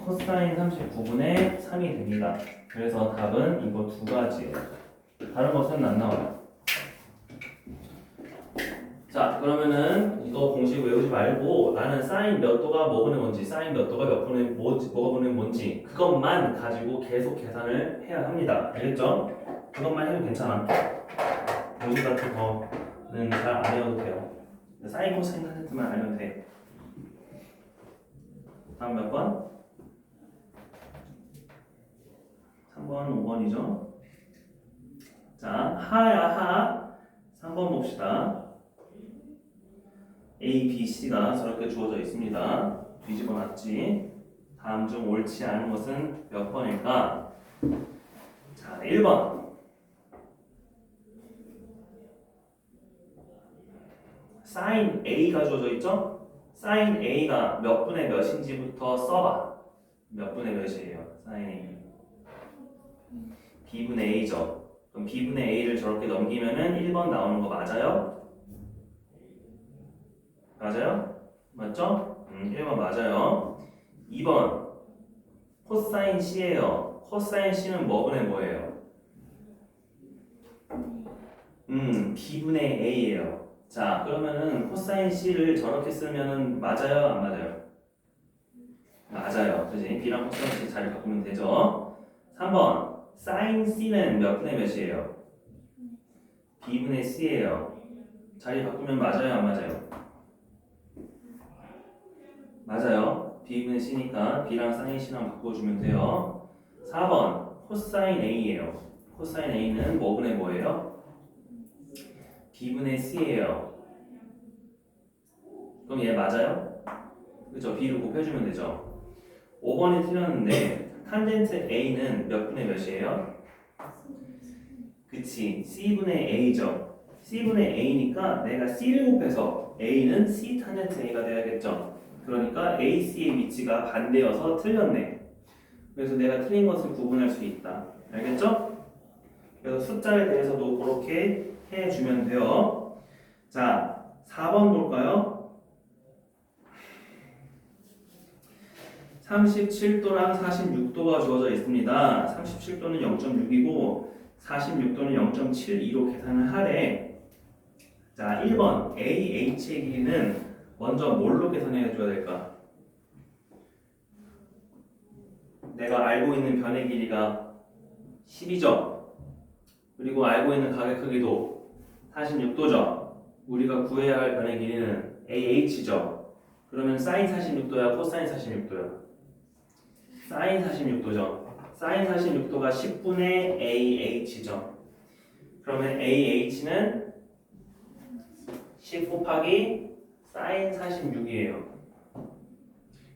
코사인 39분의 3이 됩니다. 그래서 답은 이거 두 가지예요. 다른 것은 안 나와요. 자, 그러면은 이거 공식 외우지 말고 나는 사인 몇 도가 뭐분의 뭔지, 사인 몇 도가 몇 분의 뭐가 분의 뭔지 그것만 가지고 계속 계산을 해야 합니다. 알겠죠? 그것만 해도 괜찮아. 공식 같은 거는 잘 안 해도 돼요. 사인, 코사인, 탄젠트만 알면 돼. 다음 몇 번? 3번, 5번이죠. 자, 하야 3번 봅시다. A, B, C가 저렇게 주어져 있습니다. 뒤집어 놨지. 다음 중 옳지 않은 것은 몇 번일까? 자, 1번. 사인 A가 주어져 있죠? 사인 A가 몇 분의 몇인지부터 써봐. 몇 분의 몇이에요? 사인 A. B분의 A죠. 그럼 B분의 A를 저렇게 넘기면은 1번 나오는 거 맞아요? 맞아요? 맞죠? 1번 맞아요. 2번 코사인 C예요. 코사인 C는 뭐분의 뭐예요? B분의 A예요. 자, 그러면은 코사인 C를 저렇게 쓰면은 맞아요? 안 맞아요? 맞아요. 그지? B랑 코사인 C 자리 바꾸면 되죠. 3번 사인 C는 몇 분의 몇이에요? B분의 C예요. 자리 바꾸면 맞아요? 안 맞아요? 맞아요. B분의 C니까 B랑 사인 C랑 바꿔주면 돼요. 4번 코사인 A예요. 코사인 A는 뭐분의 뭐예요? B분의 C예요. 그럼 얘 맞아요? 그죠? B를 곱해주면 되죠. 5번이 틀렸는데 탄젠트 A는 몇 분의 몇이에요? 그치, C분의 A죠. C분의 A니까 내가 C를 곱해서 A는 C 탄젠트 A가 돼야겠죠. 그러니까 AC의 위치가 반대여서 틀렸네. 그래서 내가 틀린 것을 구분할 수 있다. 알겠죠? 그래서 숫자에 대해서도 그렇게 해주면 돼요. 자, 4번 볼까요? 37도랑 46도가 주어져 있습니다. 37도는 0.6이고 46도는 0.72로 계산을 하래. 자, 1번 AH의 길이는 먼저 뭘로 계산해 줘야 될까? 내가 알고 있는 변의 길이가 12점. 그리고 알고 있는 각의 크기도 46도죠. 우리가 구해야 할 변의 길이는 AH죠. 그러면 사인 46도야, 코사인 46도야? 사인 46도죠. 사인 46도가 10분의 AH죠. 그러면 AH는 10 곱하기 사인 46이에요.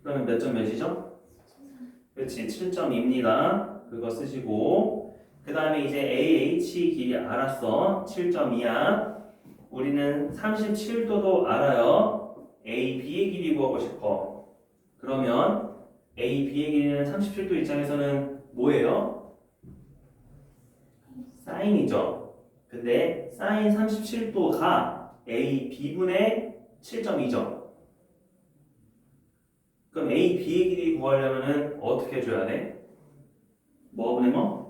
그러면 몇 점 몇이죠? 그렇지, 7점입니다. 그거 쓰시고 그 다음에 이제 AH 길이 알았어. 7.2야. 우리는 37도도 알아요. AB의 길이 구하고 싶어. 그러면 AB의 길이는 37도 입장에서는 뭐예요? 사인이죠. 근데 사인 37도가 AB분의 7.2죠. 그럼 AB의 길이 구하려면 어떻게 해줘야 돼? 뭐분의 뭐?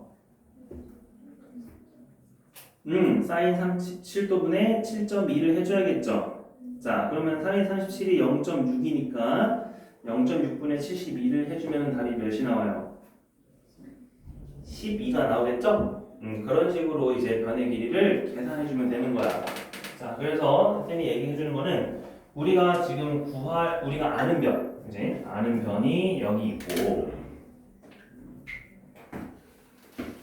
사인 37도분의 7.2를 해줘야겠죠. 자, 그러면 사인 37이 0.6이니까 0.6분의 72를 해주면 답이 몇이 나와요? 12가 나오겠죠? 그런 식으로 이제 변의 길이를 계산해주면 되는 거야. 자, 그래서 쌤이 얘기해주는 거는 우리가 지금 우리가 아는 변, 이제 아는 변이 여기 있고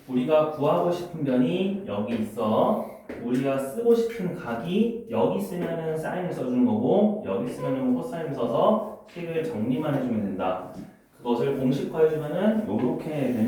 우리가 구하고 싶은 변이 여기 있어. 우리가 쓰고 싶은 각이 여기 쓰면은 사인을 써주는 거고 여기 쓰면은 코사인을 써서 식을 정리만 해주면 된다. 그것을 공식화해주면은 이렇게 된다.